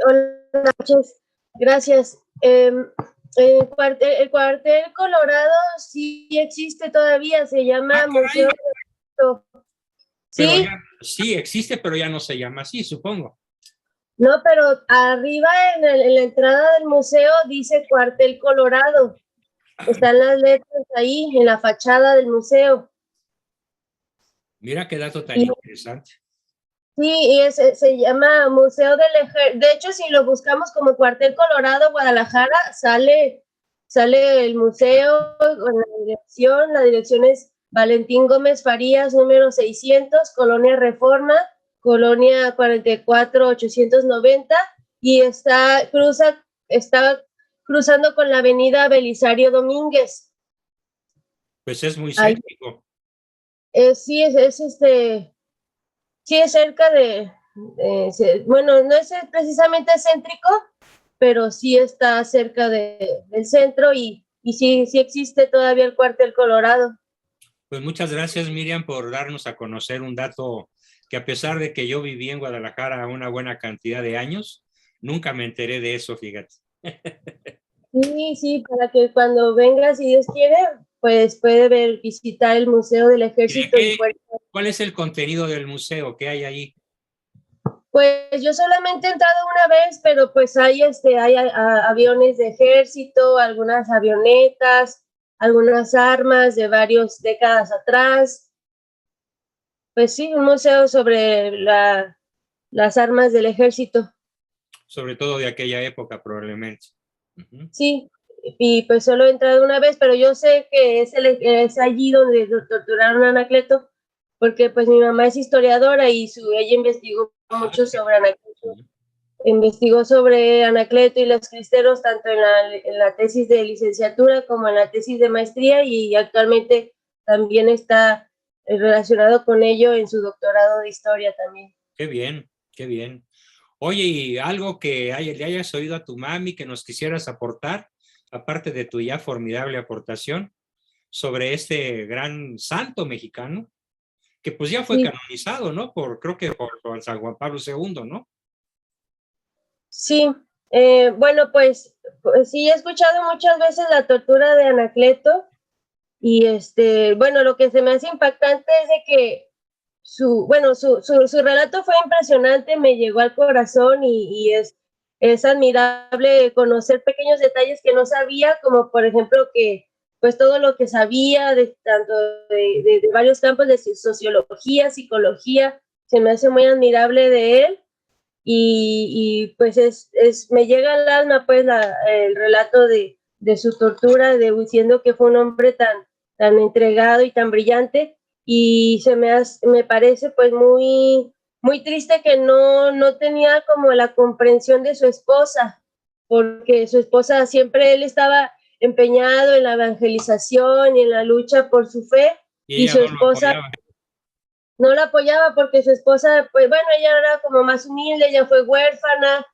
Hola, noches. Gracias. El cuartel Colorado sí existe todavía, se llama Museo de... ¿Sí? Sí existe, pero ya no se llama así, supongo. No, pero arriba en la entrada del museo dice Cuartel Colorado. Están las letras ahí en la fachada del museo. Mira qué dato tan interesante. Sí, y se llama Museo del Ejército. De hecho, si lo buscamos como Cuartel Colorado, Guadalajara, sale el museo con la dirección es Valentín Gómez Farías, número 600, Colonia Reforma, Colonia 44890, y está cruzando con la avenida Belisario Domínguez. Pues es muy céntrico. Sí, sí, es cerca bueno, no es precisamente céntrico, pero sí está cerca del centro y sí existe todavía el Cuartel Colorado. Pues muchas gracias, Miriam, por darnos a conocer un dato que, a pesar de que yo viví en Guadalajara una buena cantidad de años, nunca me enteré de eso, fíjate. Sí, para que cuando venga, si Dios quiere, pues puede visitar el Museo del Ejército. ¿Cuál es el contenido del museo? ¿Qué hay ahí? Pues yo solamente he entrado una vez, pero pues hay aviones de ejército, algunas avionetas, algunas armas de varias décadas atrás. Pues sí, un museo sobre las armas del ejército. Sobre todo de aquella época, probablemente. Sí, y pues solo he entrado una vez, pero yo sé que es allí donde torturaron a Anacleto, porque pues mi mamá es historiadora y ella investigó mucho sobre Anacleto. Investigó sobre Anacleto y los cristeros tanto en la tesis de licenciatura como en la tesis de maestría, y actualmente también está relacionado con ello en su doctorado de historia también. Qué bien, qué bien. Oye, ¿y algo que le hayas oído a tu mami que nos quisieras aportar, aparte de tu ya formidable aportación, sobre este gran santo mexicano, que pues ya fue Sí, canonizado, ¿no? Creo que por San Juan Pablo II, ¿no? sí. Bueno, pues sí, he escuchado muchas veces la tortura de Anacleto y bueno, lo que se me hace impactante es de que su relato fue impresionante, me llegó al corazón y es admirable conocer pequeños detalles que no sabía, como por ejemplo que pues todo lo que sabía de tanto de varios campos de sociología, psicología, se me hace muy admirable de él y pues me llega al alma pues el relato de su tortura, diciendo que fue un hombre tan entregado y tan brillante y me parece pues muy triste que no tenía como la comprensión de su esposa, porque su esposa siempre él estaba empeñado en la evangelización y en la lucha por su fe Y y ella su no lo esposa apoyaba. no la apoyaba porque su esposa, pues bueno, ella era como más humilde, ella fue huérfana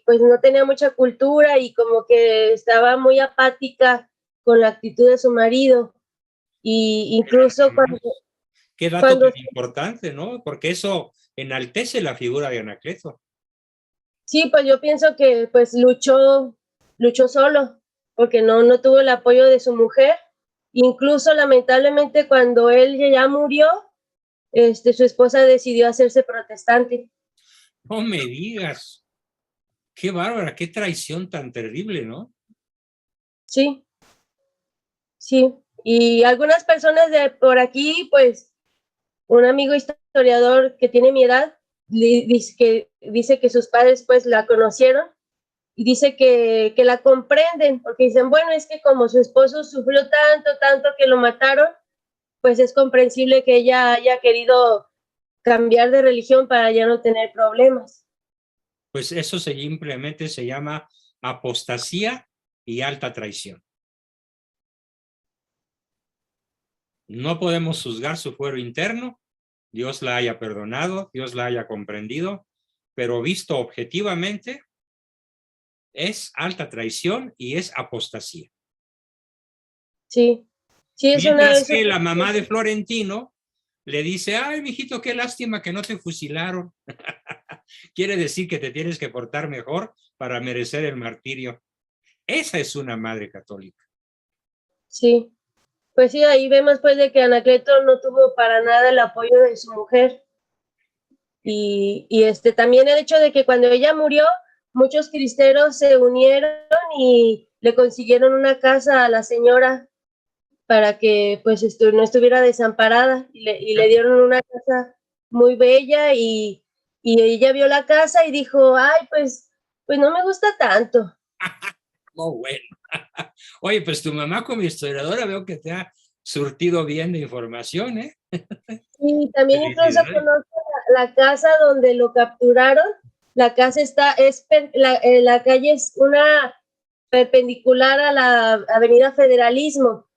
pues no tenía mucha cultura y como que estaba muy apática con la actitud de su marido. Y incluso Qué dato cuando tan importante, ¿no? Porque eso enaltece la figura de Anacleto. sí, pues yo pienso que pues luchó solo, porque no tuvo el apoyo de su mujer. Incluso lamentablemente cuando él ya murió, su esposa decidió hacerse protestante. No me digas. Qué bárbara, qué traición tan terrible, ¿no? Sí, sí. Y algunas personas de por aquí, pues, un amigo historiador que tiene mi edad, dice que sus padres, pues, la conocieron y dice que la comprenden, porque dicen, bueno, es que como su esposo sufrió tanto que lo mataron, pues es comprensible que ella haya querido cambiar de religión para ya no tener problemas. Pues eso simplemente se llama apostasía y alta traición. No podemos juzgar su fuero interno, Dios la haya perdonado, Dios la haya comprendido, pero visto objetivamente es alta traición y es apostasía. Sí, sí, Mientras que la mamá de Florentino le dice, ay, mijito, qué lástima que no te fusilaron. Quiere decir que te tienes que portar mejor para merecer el martirio. Esa es una madre católica. Sí. Pues sí, ahí vemos pues de que Anacleto no tuvo para nada el apoyo de su mujer. Y también el hecho de que cuando ella murió, muchos cristeros se unieron y le consiguieron una casa a la señora para que pues no estuviera desamparada y le dieron una casa muy bella y ella vio la casa y dijo, ay, pues no me gusta tanto. Oh, bueno. Oye, pues tu mamá como historiadora veo que te ha surtido bien de información, ¿eh? Y también incluso Felicidades. conozco la casa donde lo capturaron. La casa la calle es una perpendicular a la Avenida Federalismo.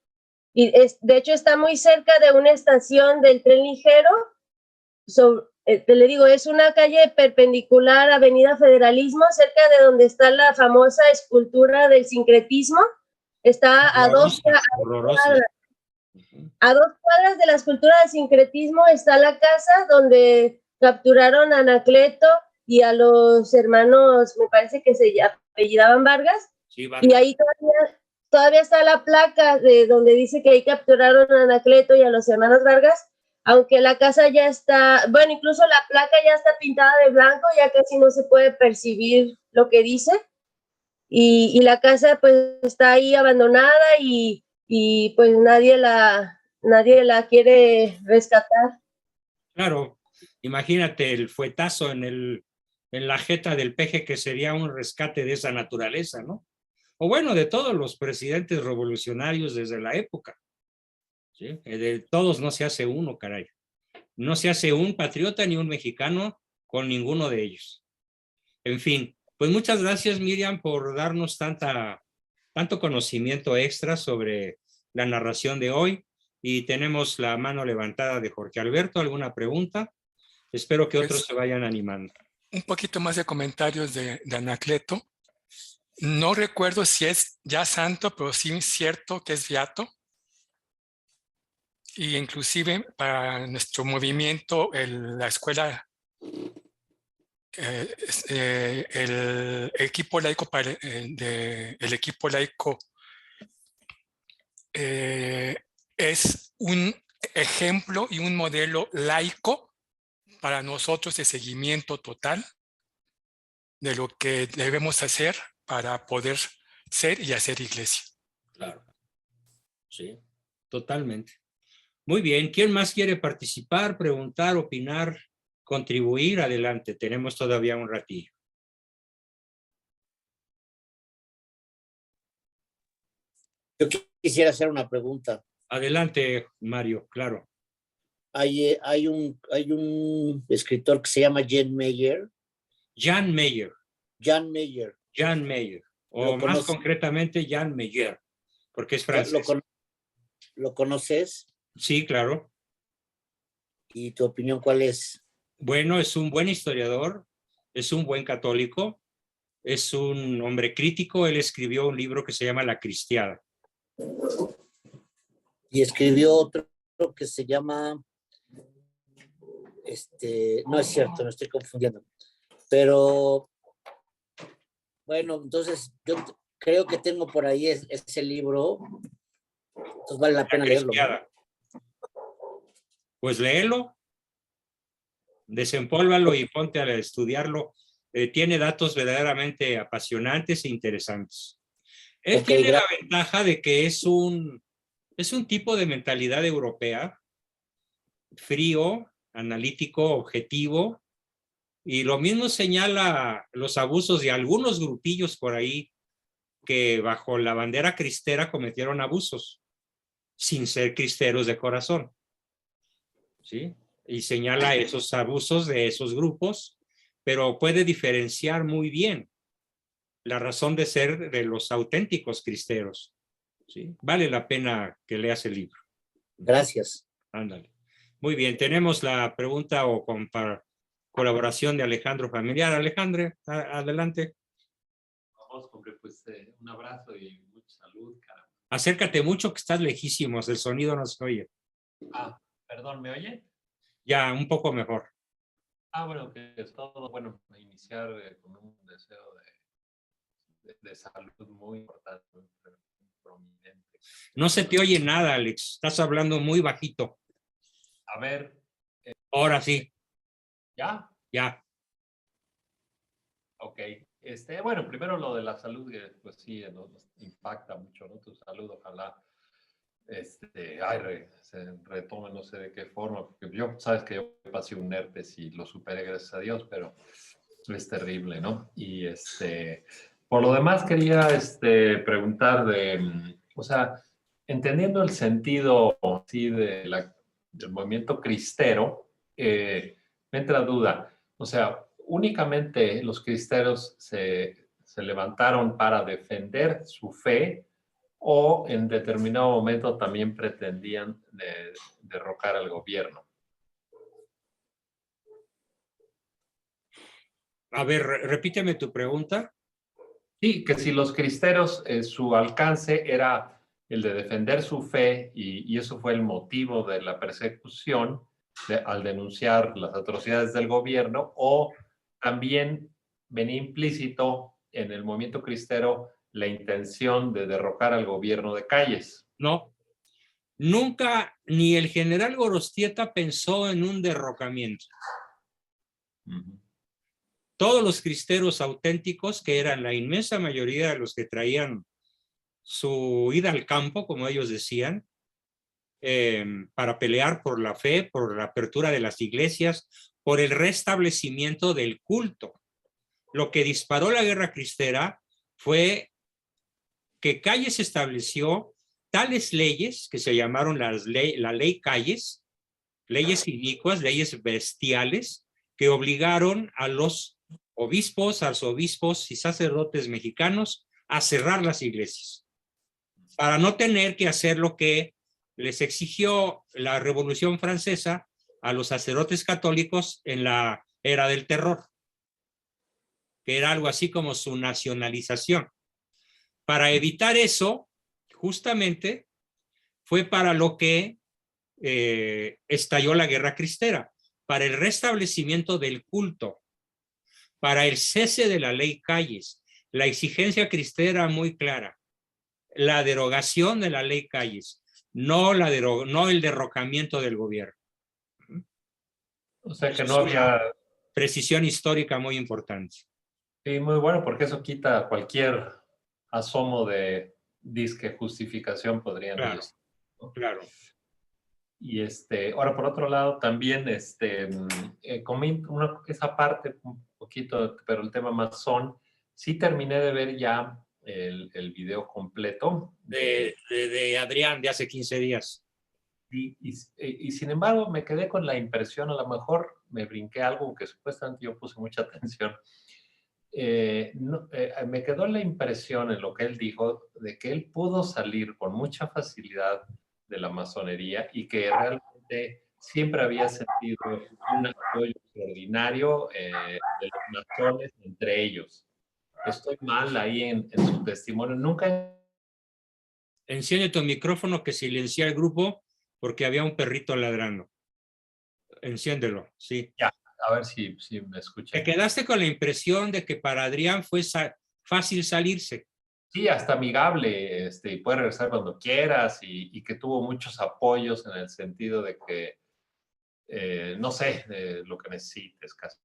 Y de hecho está muy cerca de una estación del tren ligero. Te le digo, es una calle perpendicular a Avenida Federalismo, cerca de donde está la famosa escultura del sincretismo. Está Horrorosa, horrorosa. a 2 cuadras de la escultura del sincretismo está la casa donde capturaron a Anacleto y a los hermanos, me parece que se apellidaban Vargas, Sí, y Vargas. ahí todavía está la placa de donde dice que ahí capturaron a Anacleto y a los hermanos Vargas, aunque la casa ya está, bueno, incluso la placa ya está pintada de blanco, ya casi no se puede percibir lo que dice, y la casa pues está ahí abandonada y pues nadie la quiere rescatar. Claro, imagínate el fuetazo en la jeta del peje que sería un rescate de esa naturaleza, ¿no? O bueno, de todos los presidentes revolucionarios desde la época. ¿Sí? De todos no se hace uno, caray. No se hace un patriota ni un mexicano con ninguno de ellos. En fin, pues muchas gracias, Miriam, por darnos tanto conocimiento extra sobre la narración de hoy. Y tenemos la mano levantada de Jorge Alberto. ¿Alguna pregunta? Espero que otros se vayan animando. Un poquito más de comentarios de Anacleto. No recuerdo si es ya santo, pero sí es cierto que es beato. Y inclusive para nuestro movimiento, la escuela, el equipo laico, el equipo laico es un ejemplo y un modelo laico para nosotros de seguimiento total de lo que debemos hacer para poder ser y hacer iglesia. Claro. Sí, totalmente. Muy bien. ¿Quién más quiere participar, preguntar, opinar, contribuir? Adelante. Tenemos todavía un ratillo. Yo quisiera hacer una pregunta. Adelante, Mario, claro. Hay un escritor que se llama Jan Meyer. Jan Meyer. Jan Meyer. Jan Meyer. O más concretamente, Jan Meyer, porque es francés. ¿Lo conoces? Sí, claro. ¿Y tu opinión cuál es? Bueno, es un buen historiador, es un buen católico, es un hombre crítico. Él escribió un libro que se llama La Cristiada. Y escribió otro que se llama... no es cierto, me estoy confundiendo. Pero... Bueno, entonces yo creo que tengo por ahí ese libro. Entonces vale la pena leerlo, ¿no? Pues léelo, desempólvalo y ponte a estudiarlo. Tiene datos verdaderamente apasionantes e interesantes. Él tiene la ventaja de que es un tipo de mentalidad europea, frío, analítico, objetivo, y lo mismo señala los abusos de algunos grupillos por ahí que bajo la bandera cristera cometieron abusos, sin ser cristeros de corazón. ¿Sí? Y señala esos abusos de esos grupos, pero puede diferenciar muy bien la razón de ser de los auténticos cristeros. ¿Sí? Vale la pena que leas el libro. Gracias. Ándale. Muy bien, tenemos la pregunta o colaboración de Alejandro Familiar. Alejandro, adelante. Vamos, hombre, pues un abrazo y mucha salud, caramba. Acércate mucho que estás lejísimos, el sonido no se oye. Ah, perdón, ¿me oye? Ya, un poco mejor. Bueno, que es todo, bueno, iniciar con un deseo de salud muy importante, muy prominente. No se te oye nada, Alex. Estás hablando muy bajito. A ver. Ahora sí. ¿Ya? Ya. Ok. Bueno, primero lo de la salud, pues sí, nos impacta mucho, ¿no? Tu salud, ojalá se retome, no sé de qué forma, porque sabes que yo pasé un herpes y lo superé, gracias a Dios, pero es terrible, ¿no? Y por lo demás quería preguntar o sea, entendiendo el sentido sí, del movimiento cristero, me entra duda, o sea, únicamente los cristeros se levantaron para defender su fe, o en determinado momento también pretendían derrocar al gobierno. A ver, repíteme tu pregunta. Sí, que si los cristeros, su alcance era el de defender su fe y eso fue el motivo de la persecución al denunciar las atrocidades del gobierno, o también venía implícito en el movimiento cristero la intención de derrocar al gobierno de Calles. No, nunca ni el general Gorostieta pensó en un derrocamiento. Todos los cristeros auténticos, que eran la inmensa mayoría de los que traían su ida al campo, como ellos decían, para pelear por la fe, por la apertura de las iglesias, por el restablecimiento del culto. Lo que disparó la guerra cristera fue que Calles estableció tales leyes que se llamaron la ley Calles, leyes inicuas, leyes bestiales, que obligaron a los obispos, arzobispos y sacerdotes mexicanos a cerrar las iglesias, para no tener que hacer lo que les exigió la Revolución Francesa a los sacerdotes católicos en la era del terror, que era algo así como su nacionalización. Para evitar eso, justamente, fue para lo que estalló la Guerra Cristera, para el restablecimiento del culto, para el cese de la ley Calles. La exigencia cristera era muy clara, la derogación de la ley Calles, no el derrocamiento del gobierno. O sea que no había... Precisión histórica muy importante. Sí, muy bueno, porque eso quita cualquier asomo de disque justificación, podrían Claro, ellos, ¿no? claro. Y ahora por otro lado también comí esa parte un poquito, pero el tema más sí terminé de ver ya el video completo De Adrián de hace 15 días. y sin embargo me quedé con la impresión, a lo mejor me brinqué algo que supuestamente yo puse mucha atención. Me quedó la impresión en lo que él dijo de que él pudo salir con mucha facilidad de la masonería y que realmente siempre había sentido un apoyo extraordinario de los masones entre ellos. Estoy mal ahí en su testimonio. Nunca... Enciende tu micrófono que silencia el grupo porque había un perrito ladrando. Enciéndelo, sí. Ya, a ver si me escuchan. Te quedaste con la impresión de que para Adrián fue fácil salirse. Sí, hasta amigable, y puede regresar cuando quieras y que tuvo muchos apoyos en el sentido de que, no sé, lo que necesites, casi,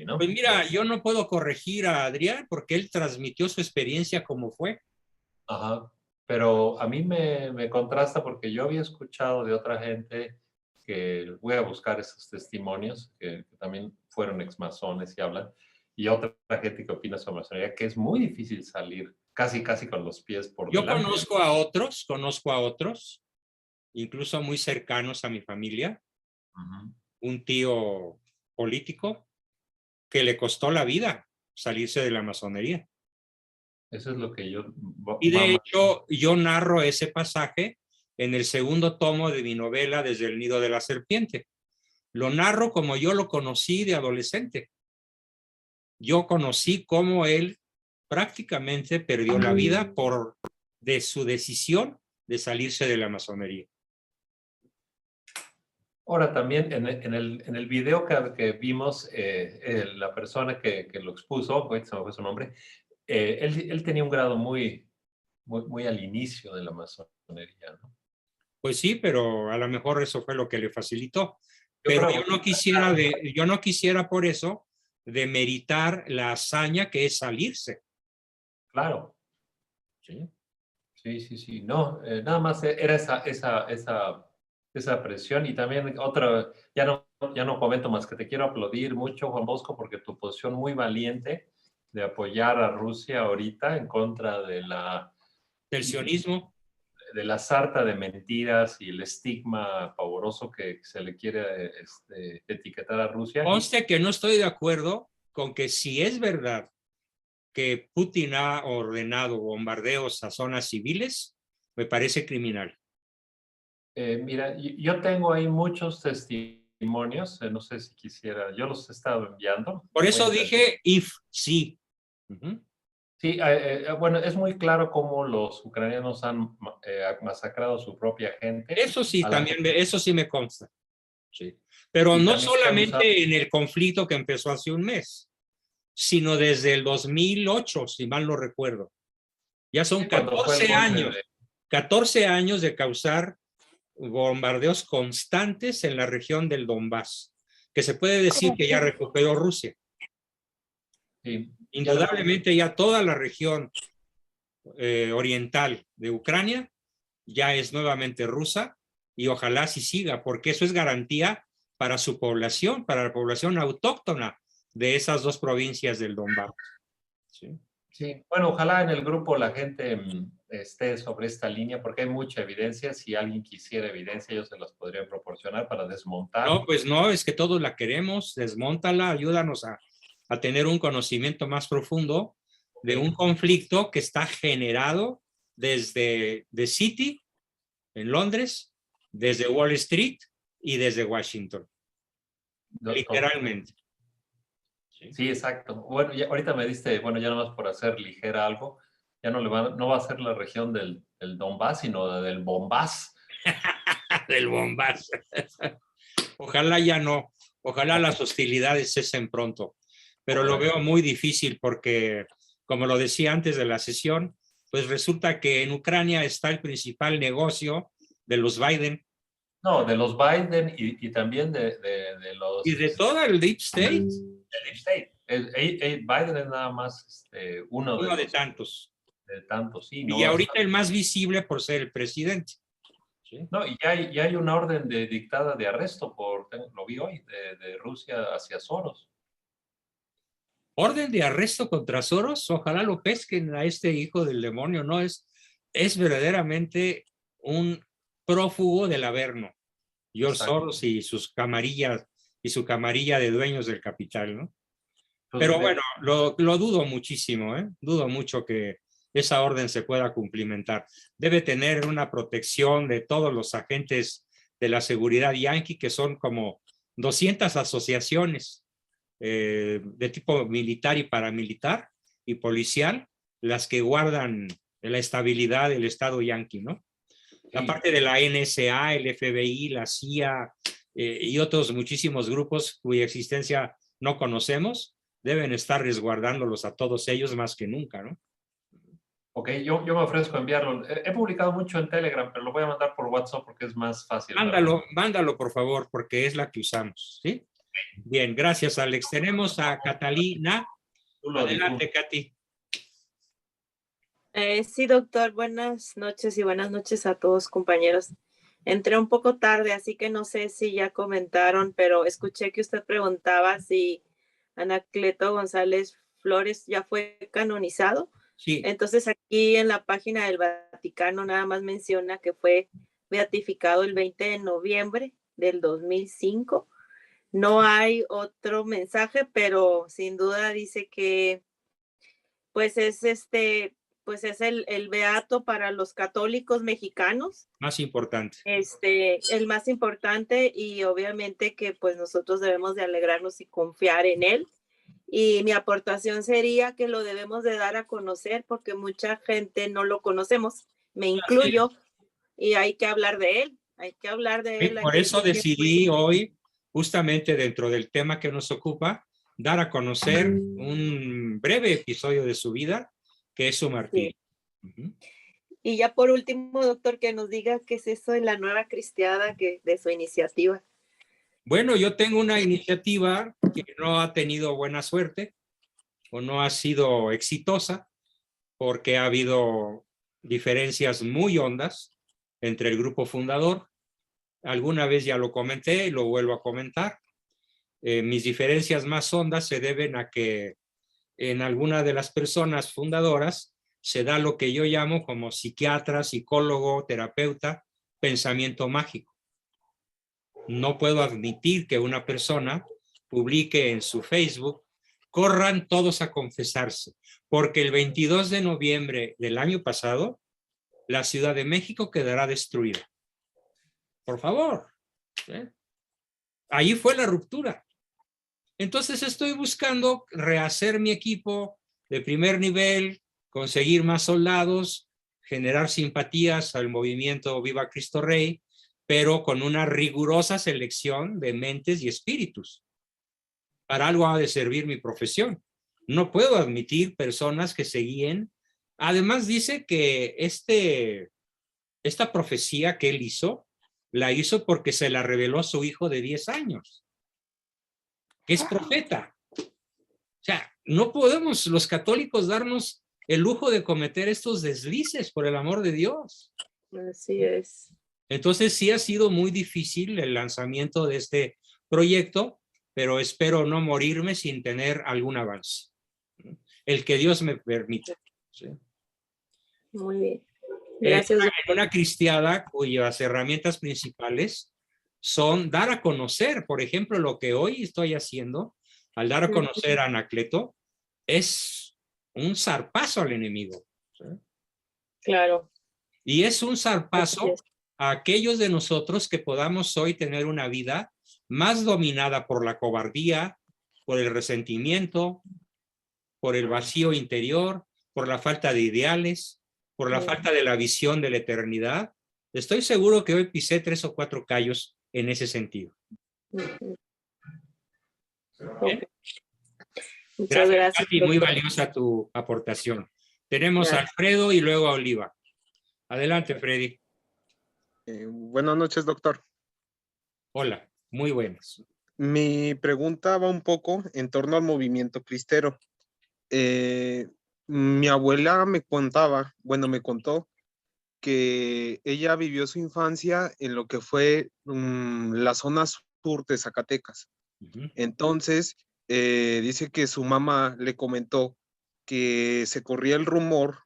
¿no? Pues mira, yo no puedo corregir a Adrián porque él transmitió su experiencia como fue. Ajá, pero a mí me contrasta porque yo había escuchado de otra gente que voy a buscar esos testimonios que también fueron exmasones y hablan, y otra gente que opina sobre masonería, que es muy difícil salir casi con los pies por Yo delante. conozco a otros, incluso muy cercanos a mi familia, un tío político que le costó la vida salirse de la masonería. Eso es lo que yo... Y de hecho, yo narro ese pasaje en el segundo tomo de mi novela Desde el nido de la serpiente. Lo narro como yo lo conocí de adolescente. Yo conocí cómo él prácticamente perdió la vida de su decisión de salirse de la masonería. Ahora también en el video que vimos, la persona que lo expuso, se me fue su nombre, él tenía un grado muy al inicio de la masonería, ¿no? Pues sí, pero a lo mejor eso fue lo que le facilitó. Pero yo no quisiera por eso demeritar la hazaña que es salirse. Claro. Sí. Sí. No, nada más era esa presión. Y también otra, ya no comento más que te quiero aplaudir mucho, Juan Bosco, porque tu posición muy valiente de apoyar a Rusia ahorita en contra Del sionismo. De la sarta de mentiras y el estigma pavoroso que se le quiere etiquetar a Rusia. Conste que no estoy de acuerdo con que si es verdad que Putin ha ordenado bombardeos a zonas civiles, me parece criminal. Mira, yo tengo ahí muchos testimonios, no sé si quisiera, yo los he estado enviando. Por eso dije sí. Sí, bueno, es muy claro cómo los ucranianos han masacrado a su propia gente. Eso sí, también, eso sí me consta. Sí. Pero no solamente en el conflicto que empezó hace un mes, sino desde el 2008, si mal no recuerdo. Ya son 14 años. 14 años de causar bombardeos constantes en la región del Donbass, que se puede decir que ya recuperó Rusia. Sí. Indudablemente ya toda la región oriental de Ucrania ya es nuevamente rusa y ojalá sí siga, porque eso es garantía para su población, para la población autóctona de esas dos provincias del Donbass. Sí, bueno, ojalá en el grupo la gente esté sobre esta línea, porque hay mucha evidencia. Si alguien quisiera evidencia, yo se las podría proporcionar para desmontar. No, pues no, es que todos la queremos, desmóntala, ayúdanos a tener un conocimiento más profundo de un conflicto que está generado desde The City, en Londres, desde Wall Street y desde Washington. Literalmente. Sí, exacto. Bueno, ya, ahorita me diste, bueno, ya nomás por hacer ligera algo, ya no va a ser la región del Donbass, sino del Bombás. Del Bombás. Ojalá ya no. Ojalá las hostilidades cesen pronto. Pero lo veo muy difícil porque, como lo decía antes de la sesión, pues resulta que en Ucrania está el principal negocio de los Biden. No, de los Biden y también de los... Y de todo el Deep State. El Deep State. Biden es nada más uno de tantos. De tantos, sí. Y ahorita el más visible por ser el presidente. ¿Sí? No, y ya hay una orden dictada de arresto, lo vi hoy, de Rusia hacia Soros. Orden de arresto contra Soros, ojalá lo pesquen a este hijo del demonio, ¿no? Es verdaderamente un prófugo del Averno. George Soros y sus camarillas y su camarilla de dueños del capital, ¿no? Pero bueno, lo dudo muchísimo, ¿eh? Dudo mucho que esa orden se pueda cumplimentar. Debe tener una protección de todos los agentes de la seguridad yanqui, que son como 200 asociaciones de tipo militar y paramilitar y policial, las que guardan la estabilidad del Estado yanqui, ¿no? Sí. Aparte de la NSA, el FBI, la CIA y otros muchísimos grupos cuya existencia no conocemos, deben estar resguardándolos a todos ellos más que nunca, ¿no? Ok, yo me ofrezco a enviarlo. He publicado mucho en Telegram, pero lo voy a mandar por WhatsApp porque es más fácil. Mándalo por favor, porque es la que usamos, ¿sí? Bien, gracias Alex. Tenemos a Catalina. Adelante, Katy. Sí, doctor, buenas noches y buenas noches a todos, compañeros. Entré un poco tarde, así que no sé si ya comentaron, pero escuché que usted preguntaba si Anacleto González Flores ya fue canonizado. Sí. Entonces aquí en la página del Vaticano nada más menciona que fue beatificado el 20 de noviembre del 2005. No hay otro mensaje, pero sin duda dice que pues es el beato para los católicos mexicanos. Más importante. El más importante, y obviamente que pues nosotros debemos de alegrarnos y confiar en él. Y mi aportación sería que lo debemos de dar a conocer porque mucha gente no lo conocemos, me incluyo, y hay que hablar de él, hay que hablar de él. Por eso decidí hoy, justamente dentro del tema que nos ocupa, dar a conocer un breve episodio de su vida, que es su martirio. Sí. Y ya por último, doctor, que nos diga qué es eso de la nueva cristiada de su iniciativa. Bueno, yo tengo una iniciativa que no ha tenido buena suerte o no ha sido exitosa porque ha habido diferencias muy hondas entre el grupo fundador. Alguna vez ya lo comenté y lo vuelvo a comentar. Mis diferencias más hondas se deben a que en alguna de las personas fundadoras se da lo que yo llamo como psiquiatra, psicólogo, terapeuta, pensamiento mágico. No puedo admitir que una persona publique en su Facebook, corran todos a confesarse, porque el 22 de noviembre del año pasado, la Ciudad de México quedará destruida. Por favor. ¿Eh? Ahí fue la ruptura. Entonces estoy buscando rehacer mi equipo de primer nivel, conseguir más soldados, generar simpatías al movimiento Viva Cristo Rey, pero con una rigurosa selección de mentes y espíritus. Para algo ha de servir mi profesión. No puedo admitir personas que se guíen. Además dice que esta profecía que él hizo, la hizo porque se la reveló a su hijo de 10 años, que es profeta. O sea, no podemos los católicos darnos el lujo de cometer estos deslices, por el amor de Dios. Así es. Entonces sí ha sido muy difícil el lanzamiento de este proyecto, pero espero no morirme sin tener algún avance. El que Dios me permita. ¿Sí? Muy bien. Gracias. Una cristiada cuyas herramientas principales son dar a conocer, por ejemplo, lo que hoy estoy haciendo, al dar a conocer a Anacleto, es un zarpazo al enemigo. ¿Sí? Claro. Y es un zarpazo a aquellos de nosotros que podamos hoy tener una vida más dominada por la cobardía, por el resentimiento, por el vacío interior, por la falta de ideales, por la falta de la visión de la eternidad. Estoy seguro que hoy pisé 3 o 4 callos en ese sentido. ¿Bien? Muchas gracias. Pati, muy doctor. valiosa tu aportación. Tenemos a Gracias. Alfredo y luego a Oliva. Adelante, Freddy. Buenas noches, doctor. Hola, muy buenas. Mi pregunta va un poco en torno al movimiento cristero. Mi abuela me contó que ella vivió su infancia en lo que fue la zona sur de Zacatecas. Entonces, dice que su mamá le comentó que se corría el rumor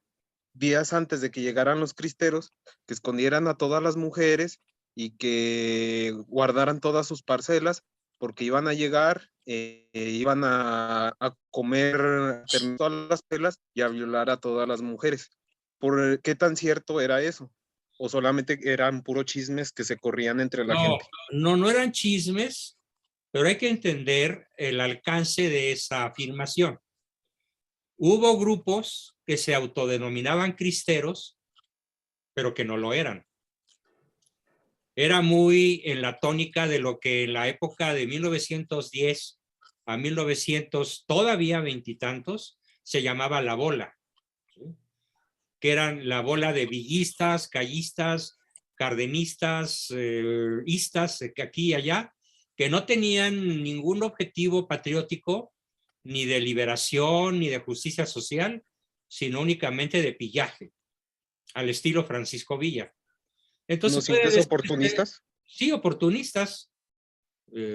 días antes de que llegaran los cristeros, que escondieran a todas las mujeres y que guardaran todas sus parcelas, porque iban a llegar, iban a comer todas las pelas y a violar a todas las mujeres. ¿Por qué tan cierto era eso? ¿O solamente eran puros chismes que se corrían entre la gente? No eran chismes, pero hay que entender el alcance de esa afirmación. Hubo grupos que se autodenominaban cristeros, pero que no lo eran. Era muy en la tónica de lo que en la época de 1910 a 1900, todavía veintitantos, se llamaba la bola, ¿sí? Que eran la bola de villistas, callistas, cardenistas, istas, que aquí y allá, que no tenían ningún objetivo patriótico, ni de liberación, ni de justicia social, sino únicamente de pillaje, al estilo Francisco Villa. Entonces, ¿No sientes oportunistas? Sí, oportunistas,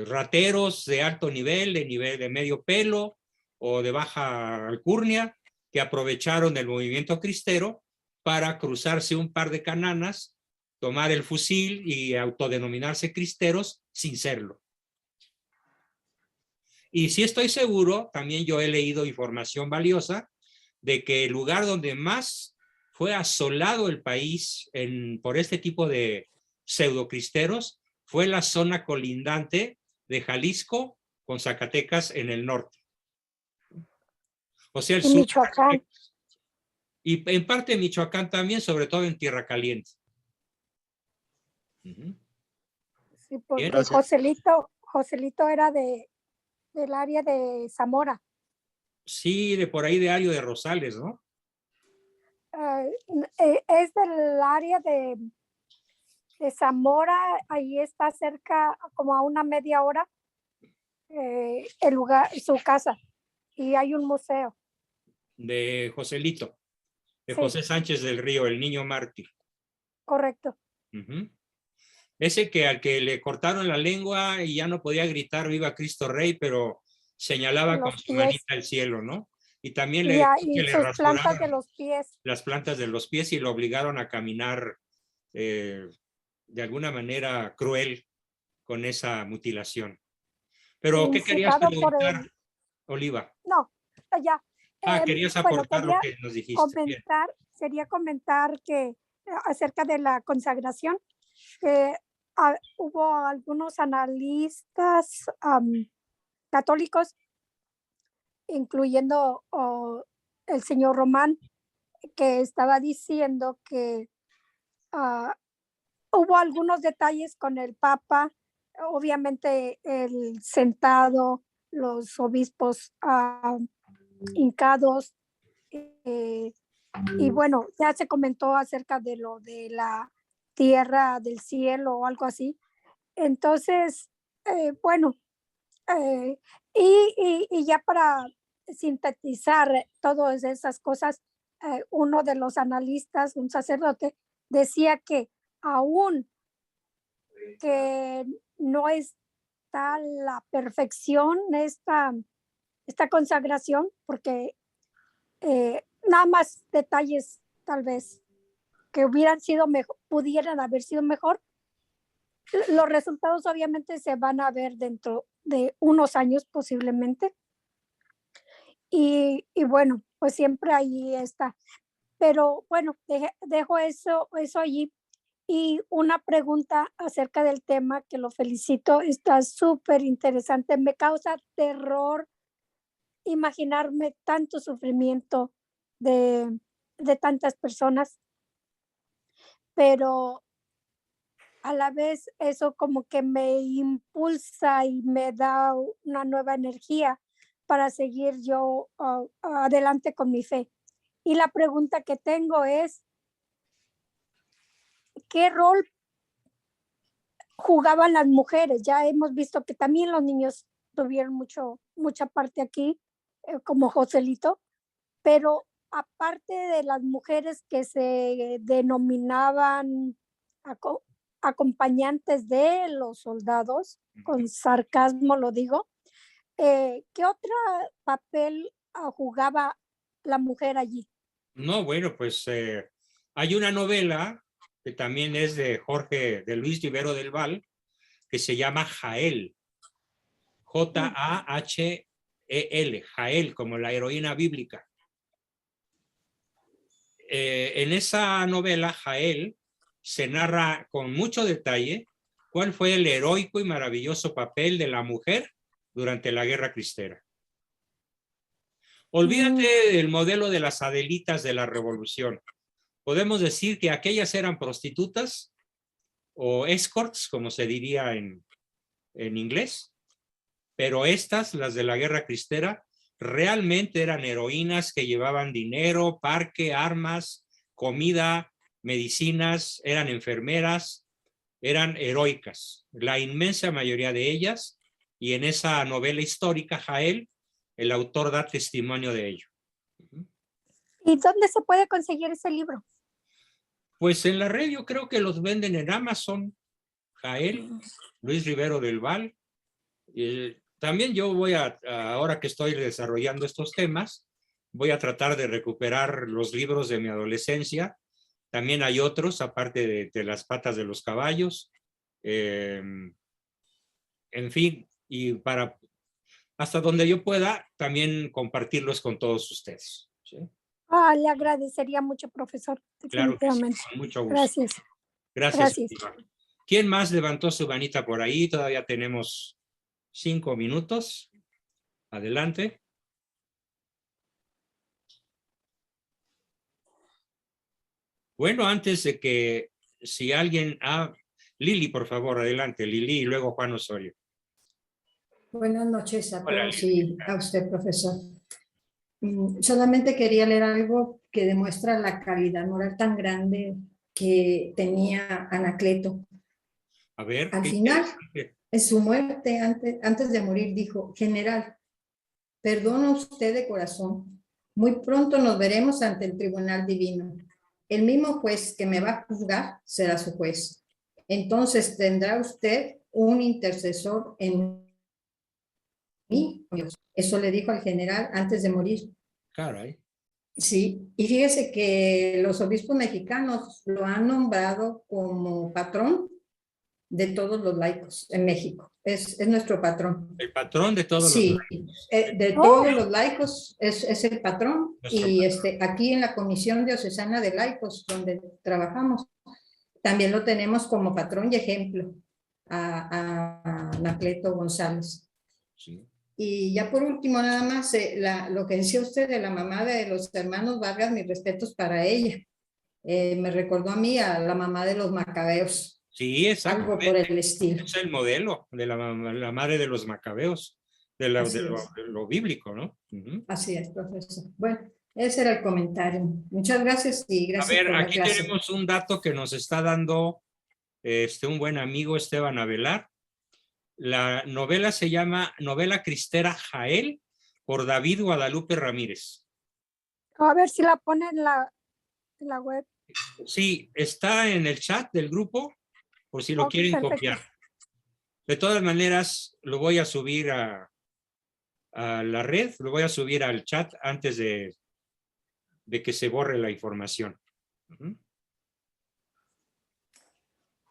rateros de alto nivel, de medio pelo o de baja alcurnia, que aprovecharon el movimiento cristero para cruzarse un par de cananas, tomar el fusil y autodenominarse cristeros sin serlo. Y sí estoy seguro, también yo he leído información valiosa, de que el lugar donde más fue asolado el país por este tipo de pseudocristeros fue la zona colindante de Jalisco con Zacatecas en el norte. O sea, el sur. Michoacán. Y en parte Michoacán también, sobre todo en Tierra Caliente. Sí, porque Gracias. Joselito era del área de Zamora. Sí, de por ahí de Ario de Rosales, ¿no? Es del área de Zamora, ahí está cerca, como a una media hora, el lugar, su casa, y hay un museo. De Joselito, de Sí. José Sánchez del Río, el niño mártir. Correcto. Ese que al que le cortaron la lengua y ya no podía gritar "Viva Cristo Rey", pero señalaba con su manita el cielo, ¿no? Y también y le sus plantas de rasuraron los pies. las plantas de los pies y lo obligaron a caminar de alguna manera cruel con esa mutilación. Pero, ¿qué querías preguntar, Oliva? No, ya. Querías aportar lo que nos dijiste. Sería comentar que acerca de la consagración, que hubo algunos analistas católicos, incluyendo el señor Román, que estaba diciendo que hubo algunos detalles con el Papa, obviamente el sentado, los obispos hincados, y bueno, ya se comentó acerca de lo de la tierra del cielo o algo así. Entonces, bueno, y ya para sintetizar todas esas cosas, uno de los analistas, un sacerdote, decía que aún que no está la perfección esta consagración, porque nada más detalles tal vez que hubieran sido mejor, pudieran haber sido mejor. Los resultados obviamente se van a ver dentro de unos años posiblemente. Y bueno, pues siempre ahí está. Pero bueno, dejo eso allí. Y una pregunta acerca del tema, que lo felicito, está súper interesante. Me causa terror imaginarme tanto sufrimiento de tantas personas, pero a la vez eso como que me impulsa y me da una nueva energía para seguir yo adelante con mi fe. Y la pregunta que tengo es, ¿qué rol jugaban las mujeres? Ya hemos visto que también los niños tuvieron mucha parte aquí, como Joselito, pero aparte de las mujeres que se denominaban acompañantes de los soldados, con sarcasmo lo digo, ¿qué otro papel jugaba la mujer allí? No, bueno, pues hay una novela que también es de Luis Rivero del Val, que se llama Jael, Jahel, Jael, como la heroína bíblica. En esa novela, Jael, se narra con mucho detalle cuál fue el heroico y maravilloso papel de la mujer durante la Guerra Cristera. Olvídate del modelo de las Adelitas de la Revolución. Podemos decir que aquellas eran prostitutas o escorts, como se diría en inglés, pero estas, las de la Guerra Cristera, realmente eran heroínas que llevaban dinero, parque, armas, comida, medicinas, eran enfermeras, eran heroicas, la inmensa mayoría de ellas, y en esa novela histórica, Jael, el autor da testimonio de ello. ¿Y dónde se puede conseguir ese libro? Pues en la red yo creo que los venden en Amazon, Jael, Luis Rivero del Val. También yo voy ahora que estoy desarrollando estos temas, voy a tratar de recuperar los libros de mi adolescencia. También hay otros, aparte de Las patas de los caballos. En fin, y para hasta donde yo pueda, también compartirlos con todos ustedes. ¿Sí? Le agradecería mucho, profesor. Claro que sí, con mucho gusto. Gracias. ¿Quién más levantó su manita por ahí? Todavía tenemos 5 minutos. Adelante. Bueno, antes de que, si alguien... Lili, por favor, adelante. Lili y luego Juan Osorio. Buenas noches a todos y a usted, profesor. Solamente quería leer algo que demuestra la calidad moral tan grande que tenía Anacleto. A ver. Al final, en su muerte, antes de morir, dijo: General, perdona usted de corazón. Muy pronto nos veremos ante el tribunal divino. El mismo juez que me va a juzgar será su juez. Entonces tendrá usted un intercesor en mí. Eso le dijo al general antes de morir. Caray. Sí, y fíjese que los obispos mexicanos lo han nombrado como patrón de todos los laicos en México. Es nuestro patrón. El patrón de todos los laicos. De todos los laicos es el patrón. Y aquí en la Comisión Diocesana de Laicos, donde trabajamos, también lo tenemos como patrón y ejemplo a Anacleto González. Sí. Y ya por último, nada más, lo que decía usted de la mamá de los hermanos Vargas, mis respetos para ella. Me recordó a mí a la mamá de los Macabeos. Sí, exacto. Algo por el estilo. Es el modelo de la madre de los Macabeos, de lo bíblico, ¿no? Así es, profesor. Bueno, ese era el comentario. Muchas gracias y gracias por la clase. A ver, aquí tenemos un dato que nos está dando un buen amigo, Esteban Avelar. La novela se llama Novela Cristera Jael, por David Guadalupe Ramírez. A ver si la pone en la web. Sí, está en el chat del grupo, por si lo quieren copiar. De todas maneras, lo voy a subir a la red, lo voy a subir al chat antes de que se borre la información.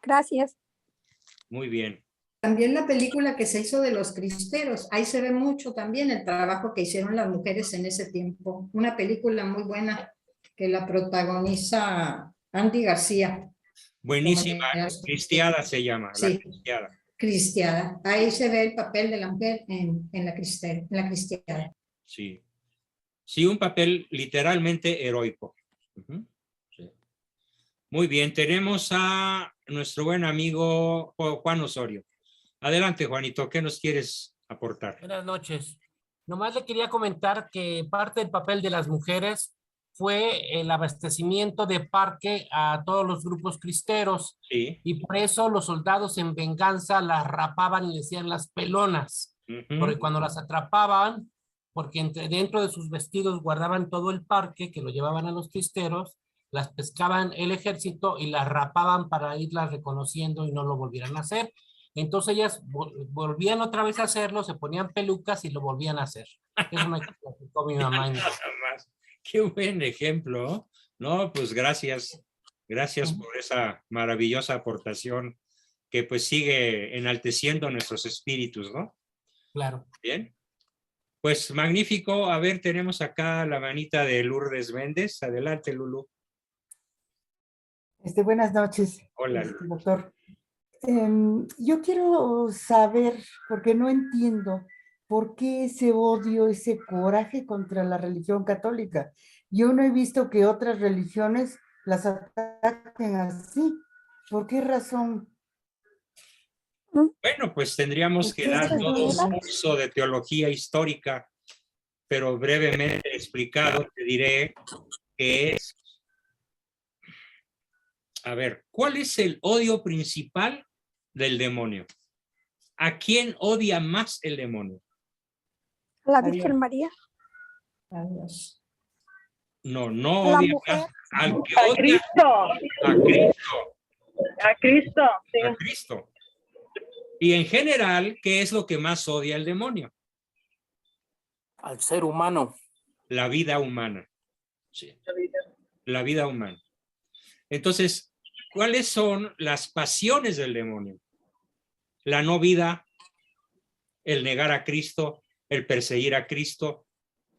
Gracias. Muy bien. También la película que se hizo de los cristeros, ahí se ve mucho también el trabajo que hicieron las mujeres en ese tiempo. Una película muy buena que la protagoniza Andy García. Buenísima, manera cristiada se llama, la Sí. cristiada. cristiada. Ahí se ve el papel de la mujer en la cristiada. Sí. Sí, un papel literalmente heroico. Ujú. Sí. Muy bien, tenemos a nuestro buen amigo Juan Osorio. Adelante, Juanito, ¿qué nos quieres aportar? Buenas noches. Nomás le quería comentar que parte del papel de las mujeres fue el abastecimiento de parque a todos los grupos cristeros. Sí. Y por eso los soldados en venganza las rapaban y les decían las pelonas. Porque cuando las atrapaban, porque dentro de sus vestidos guardaban todo el parque que lo llevaban a los cristeros, las pescaban el ejército y las rapaban para irlas reconociendo y no lo volvieran a hacer. Entonces ellas volvían otra vez a hacerlo, se ponían pelucas y lo volvían a hacer. Eso me explicó mi mamá. Y mi papá. Qué buen ejemplo. No, pues gracias. Gracias por esa maravillosa aportación que pues sigue enalteciendo nuestros espíritus, ¿no? Claro. Bien. Pues magnífico. A ver, tenemos acá la manita de Lourdes Méndez. Adelante, Lulu. Buenas noches. Hola, doctor. Yo quiero saber, porque no entiendo, por qué ese odio, ese coraje contra la religión católica. Yo no he visto que otras religiones las ataquen así. ¿Por qué razón? Bueno, pues tendríamos que dar todo un curso de teología histórica, pero brevemente explicado te diré que es, a ver, ¿cuál es el odio principal del demonio? ¿A quién odia más el demonio? A la Virgen María. A Dios. No, no A la odia mujer. más al que A odia Cristo. a Cristo. A Cristo. Sí. A Cristo. Y en general, ¿qué es lo que más odia el demonio? Al ser humano. La vida humana. Sí. La vida humana. Entonces, ¿cuáles son las pasiones del demonio? La no vida, el negar a Cristo, el perseguir a Cristo,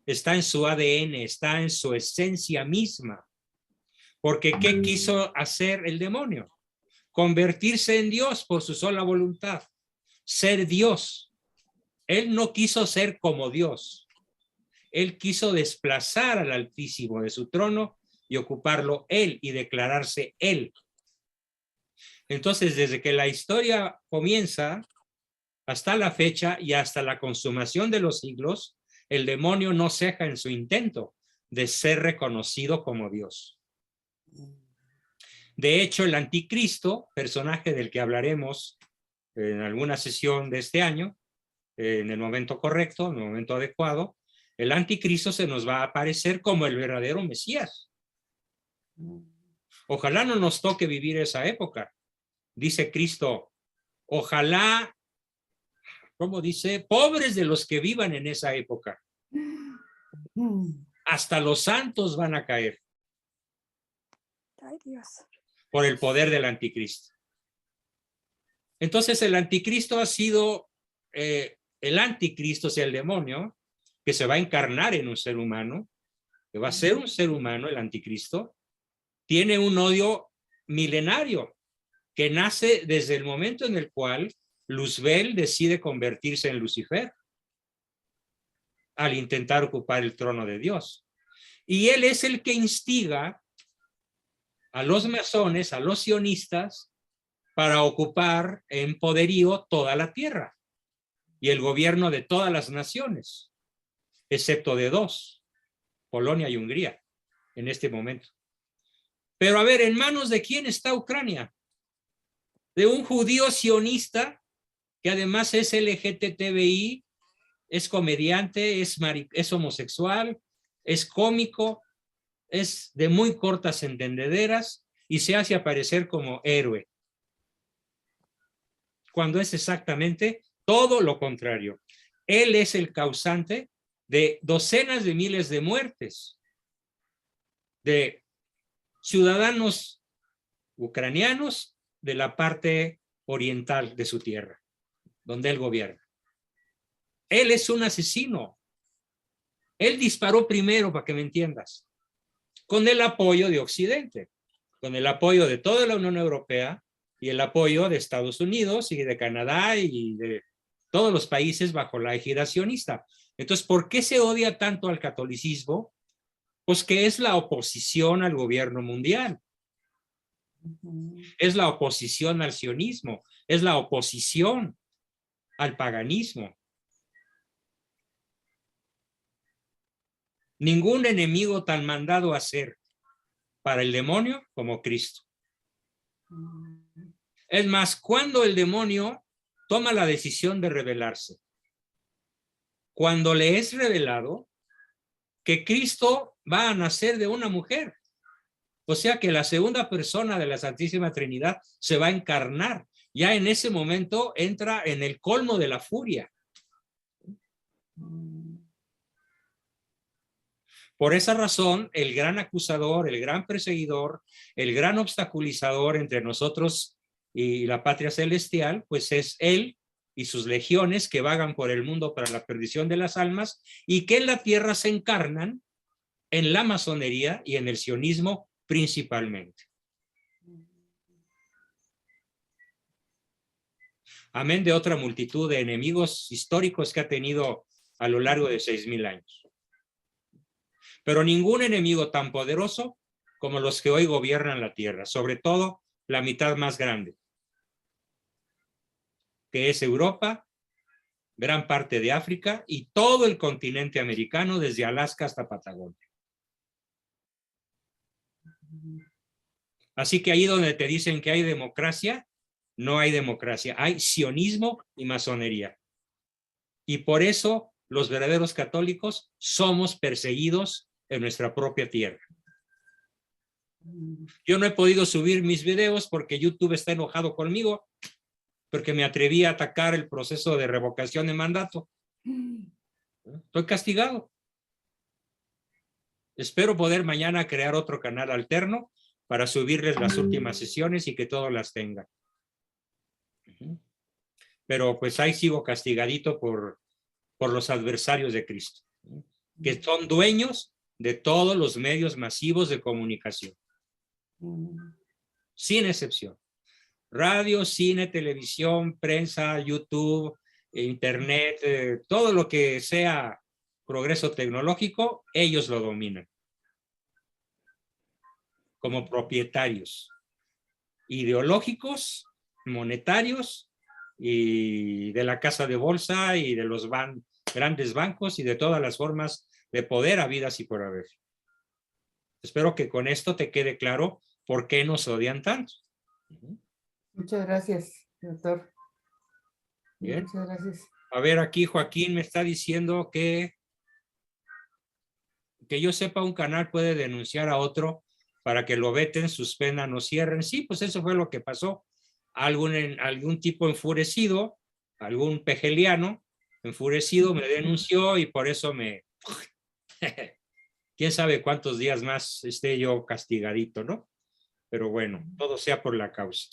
está en su ADN, está en su esencia misma. Porque ¿qué quiso hacer el demonio? Convertirse en Dios por su sola voluntad, ser Dios. Él no quiso ser como Dios. Él quiso desplazar al Altísimo de su trono y ocuparlo él y declararse él. Entonces, desde que la historia comienza hasta la fecha y hasta la consumación de los siglos, el demonio no ceja en su intento de ser reconocido como Dios. De hecho, el anticristo, personaje del que hablaremos en alguna sesión de este año, en el momento correcto, en el momento adecuado, el anticristo se nos va a aparecer como el verdadero Mesías. Ojalá no nos toque vivir esa época. Dice Cristo, ojalá, ¿cómo dice? Pobres de los que vivan en esa época. Hasta los santos van a caer. Ay, Dios. Por el poder del anticristo. Entonces el anticristo ha sido, el anticristo, o sea, el demonio, que se va a encarnar en un ser humano, que va a ser un ser humano, el anticristo, tiene un odio milenario que nace desde el momento en el cual Luzbel decide convertirse en Lucifer al intentar ocupar el trono de Dios. Y él es el que instiga a los masones, a los sionistas, para ocupar en poderío toda la tierra y el gobierno de todas las naciones, excepto de dos, Polonia y Hungría, en este momento. Pero a ver, ¿en manos de quién está Ucrania? De un judío sionista que además es LGTBI, es comediante, es homosexual, es cómico, es de muy cortas entendederas y se hace aparecer como héroe. Cuando es exactamente todo lo contrario. Él es el causante de docenas de miles de muertes de ciudadanos ucranianos de la parte oriental de su tierra, donde él gobierna. Él es un asesino. Él disparó primero, para que me entiendas, con el apoyo de Occidente. con el apoyo de toda la Unión Europea y el apoyo de Estados Unidos y de Canadá y de todos los países bajo la égida sionista. Entonces, ¿por qué se odia tanto al catolicismo? Pues que es la oposición al gobierno mundial. Es la oposición al sionismo, es la oposición al paganismo. Ningún enemigo tan mandado a ser para el demonio como Cristo. Es más, cuando el demonio toma la decisión de rebelarse, cuando le es revelado que Cristo va a nacer de una mujer, o sea que la segunda persona de la Santísima Trinidad se va a encarnar, ya en ese momento entra en el colmo de la furia. Por esa razón, el gran acusador, el gran perseguidor, el gran obstaculizador entre nosotros y la patria celestial, pues es él y sus legiones que vagan por el mundo para la perdición de las almas y que en la tierra se encarnan en la masonería y en el sionismo principalmente. Amén de otra multitud de enemigos históricos que ha tenido a lo largo de 6,000 años. Pero ningún enemigo tan poderoso como los que hoy gobiernan la tierra, sobre todo la mitad más grande, que es Europa, gran parte de África y todo el continente americano desde Alaska hasta Patagonia. Así que ahí donde te dicen que hay democracia, no hay democracia, hay sionismo y masonería. Y por eso los verdaderos católicos somos perseguidos en nuestra propia tierra. Yo no he podido subir mis videos porque YouTube está enojado conmigo, porque me atreví a atacar el proceso de revocación de mandato. Estoy castigado. Espero poder mañana crear otro canal alterno para subirles las últimas sesiones y que todos las tengan. Pero pues ahí sigo castigadito por los adversarios de Cristo, que son dueños de todos los medios masivos de comunicación, sin excepción. Radio, cine, televisión, prensa, YouTube, internet, todo lo que sea progreso tecnológico, ellos lo dominan como propietarios ideológicos, monetarios y de la casa de bolsa y de los grandes bancos y de todas las formas de poder habidas y por haber. Espero que con esto te quede claro por qué nos odian tanto. Muchas gracias, doctor. Bien. Muchas gracias. A ver, aquí Joaquín me está diciendo que yo sepa un canal puede denunciar a otro para que lo veten, suspendan o cierren. Sí, pues eso fue lo que pasó. Algún tipo enfurecido, algún pegeliano enfurecido me denunció y por eso quién sabe cuántos días más esté yo castigadito, ¿no? Pero bueno, todo sea por la causa.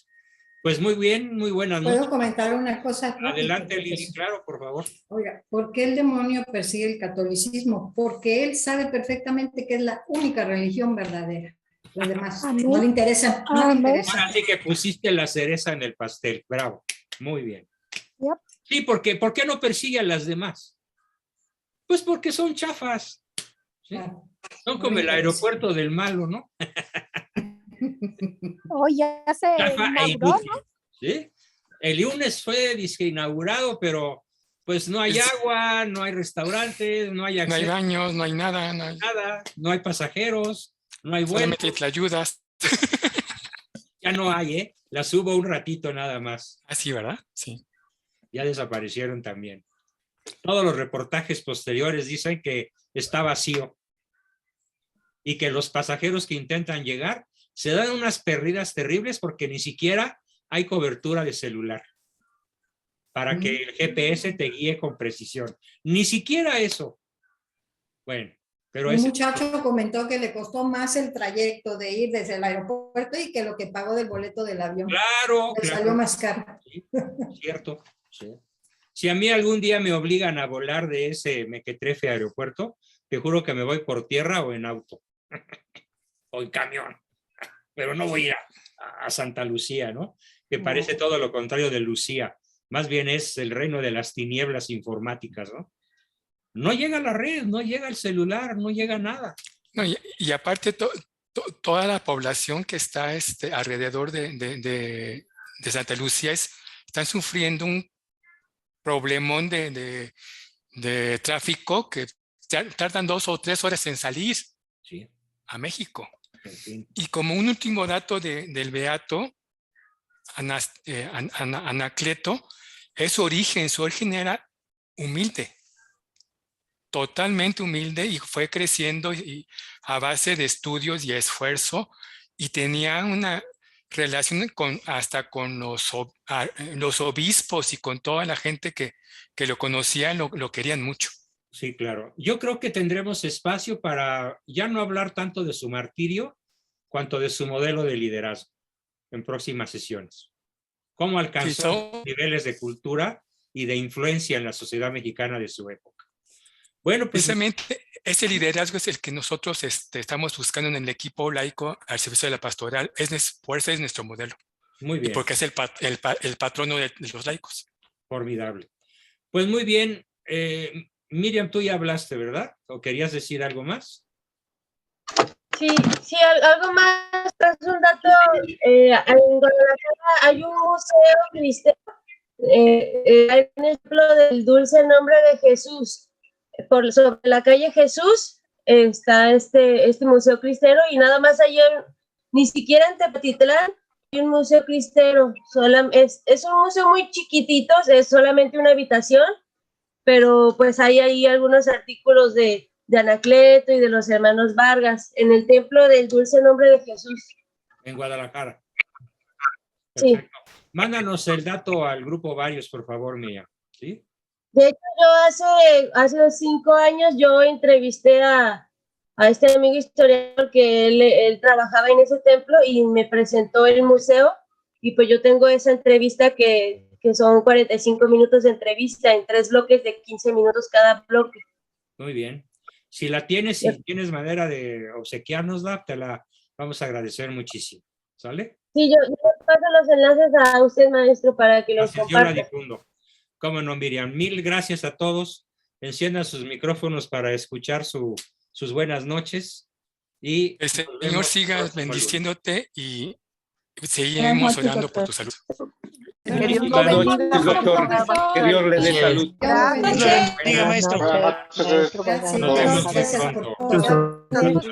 Pues muy bien, muy buenas noches. ¿Puedo comentar una cosa? Adelante, Lili, claro, por favor. Oiga, ¿por qué el demonio persigue el catolicismo? Porque él sabe perfectamente que es la única religión verdadera. Los demás no le interesan. No le interesan. Ahora sí que pusiste la cereza en el pastel. Bravo. Muy bien. Yep. Sí, porque ¿por qué no persigue a las demás? Pues porque son chafas. ¿Sí? Claro. Son como el aeropuerto del malo, ¿no? Ya se inauguró, ¿no? ¿Sí? El lunes fue inaugurado, pero pues no hay agua, no hay restaurantes, no hay acceso. No hay baños, no hay nada. No hay pasajeros, no hay vuelos. Solamente te ayudas. Ya no hay, las hubo un ratito nada más. Así, ¿verdad? Sí. Ya desaparecieron también. Todos los reportajes posteriores dicen que está vacío y que los pasajeros que intentan llegar se dan unas pérdidas terribles porque ni siquiera hay cobertura de celular para que el GPS te guíe con precisión. Ni siquiera eso. Bueno, pero un muchacho comentó que le costó más el trayecto de ir desde el aeropuerto y que lo que pagó del boleto del avión. Claro, le salió más caro. Sí, cierto. Sí. Si a mí algún día me obligan a volar de ese mequetrefe aeropuerto, te juro que me voy por tierra o en auto o en camión. pero no voy a ir a Santa Lucía, ¿no? Que parece todo lo contrario de Lucía. Más bien es el reino de las tinieblas informáticas, ¿no? No llega la red, no llega el celular, no llega nada. No, y aparte toda la población que está alrededor de Santa Lucía están sufriendo un problemón de tráfico que tardan 2 o 3 horas en salir a México. En fin. Y como un último dato del beato Anacleto, su origen era humilde, totalmente humilde, y fue creciendo a base de estudios y esfuerzo, y tenía una relación hasta con los obispos y con toda la gente que lo conocía, lo querían mucho. Sí, claro. Yo creo que tendremos espacio para ya no hablar tanto de su martirio, cuanto de su modelo de liderazgo en próximas sesiones. Cómo alcanzó niveles de cultura y de influencia en la sociedad mexicana de su época. Bueno, pues precisamente ese liderazgo es el que nosotros estamos buscando en el equipo laico al servicio de la pastoral. Por eso es nuestro modelo. Muy bien. Y porque es el patrono de los laicos. Formidable. Pues muy bien. Miriam, tú ya hablaste, ¿verdad? ¿O querías decir algo más? Sí, algo más. Es un dato. En Guadalajara hay un museo cristiano. Hay un ejemplo del dulce nombre de Jesús. Sobre la calle Jesús está este museo cristero, y nada más allá, ni siquiera en Tepatitlán hay un museo cristero. Es un museo muy chiquitito, es solamente una habitación, pero pues hay ahí algunos artículos de Anacleto y de los hermanos Vargas en el templo del dulce nombre de Jesús. En Guadalajara. Perfecto. Sí. Mándanos el dato al grupo Varios, por favor, Mía. ¿Sí? De hecho, yo hace 5 años yo entrevisté a este amigo historiador que él trabajaba en ese templo y me presentó el museo, y pues yo tengo esa entrevista que son 45 minutos de entrevista en 3 bloques de 15 minutos cada bloque. Muy bien. Si tienes manera de obsequiárnosla, te la vamos a agradecer muchísimo. ¿Sale? Sí, yo paso los enlaces a usted, maestro, para que los comparta. Yo la difundo. Cómo no, Miriam. Mil gracias a todos. Enciendan sus micrófonos para escuchar sus buenas noches. Y el Señor siga bendiciéndote y seguimos orando por tu salud. Que Dios lo bendiga, doctor. Que Dios le dé salud. Gracias. Maestro. Nos vemos muy pronto. Hasta luego.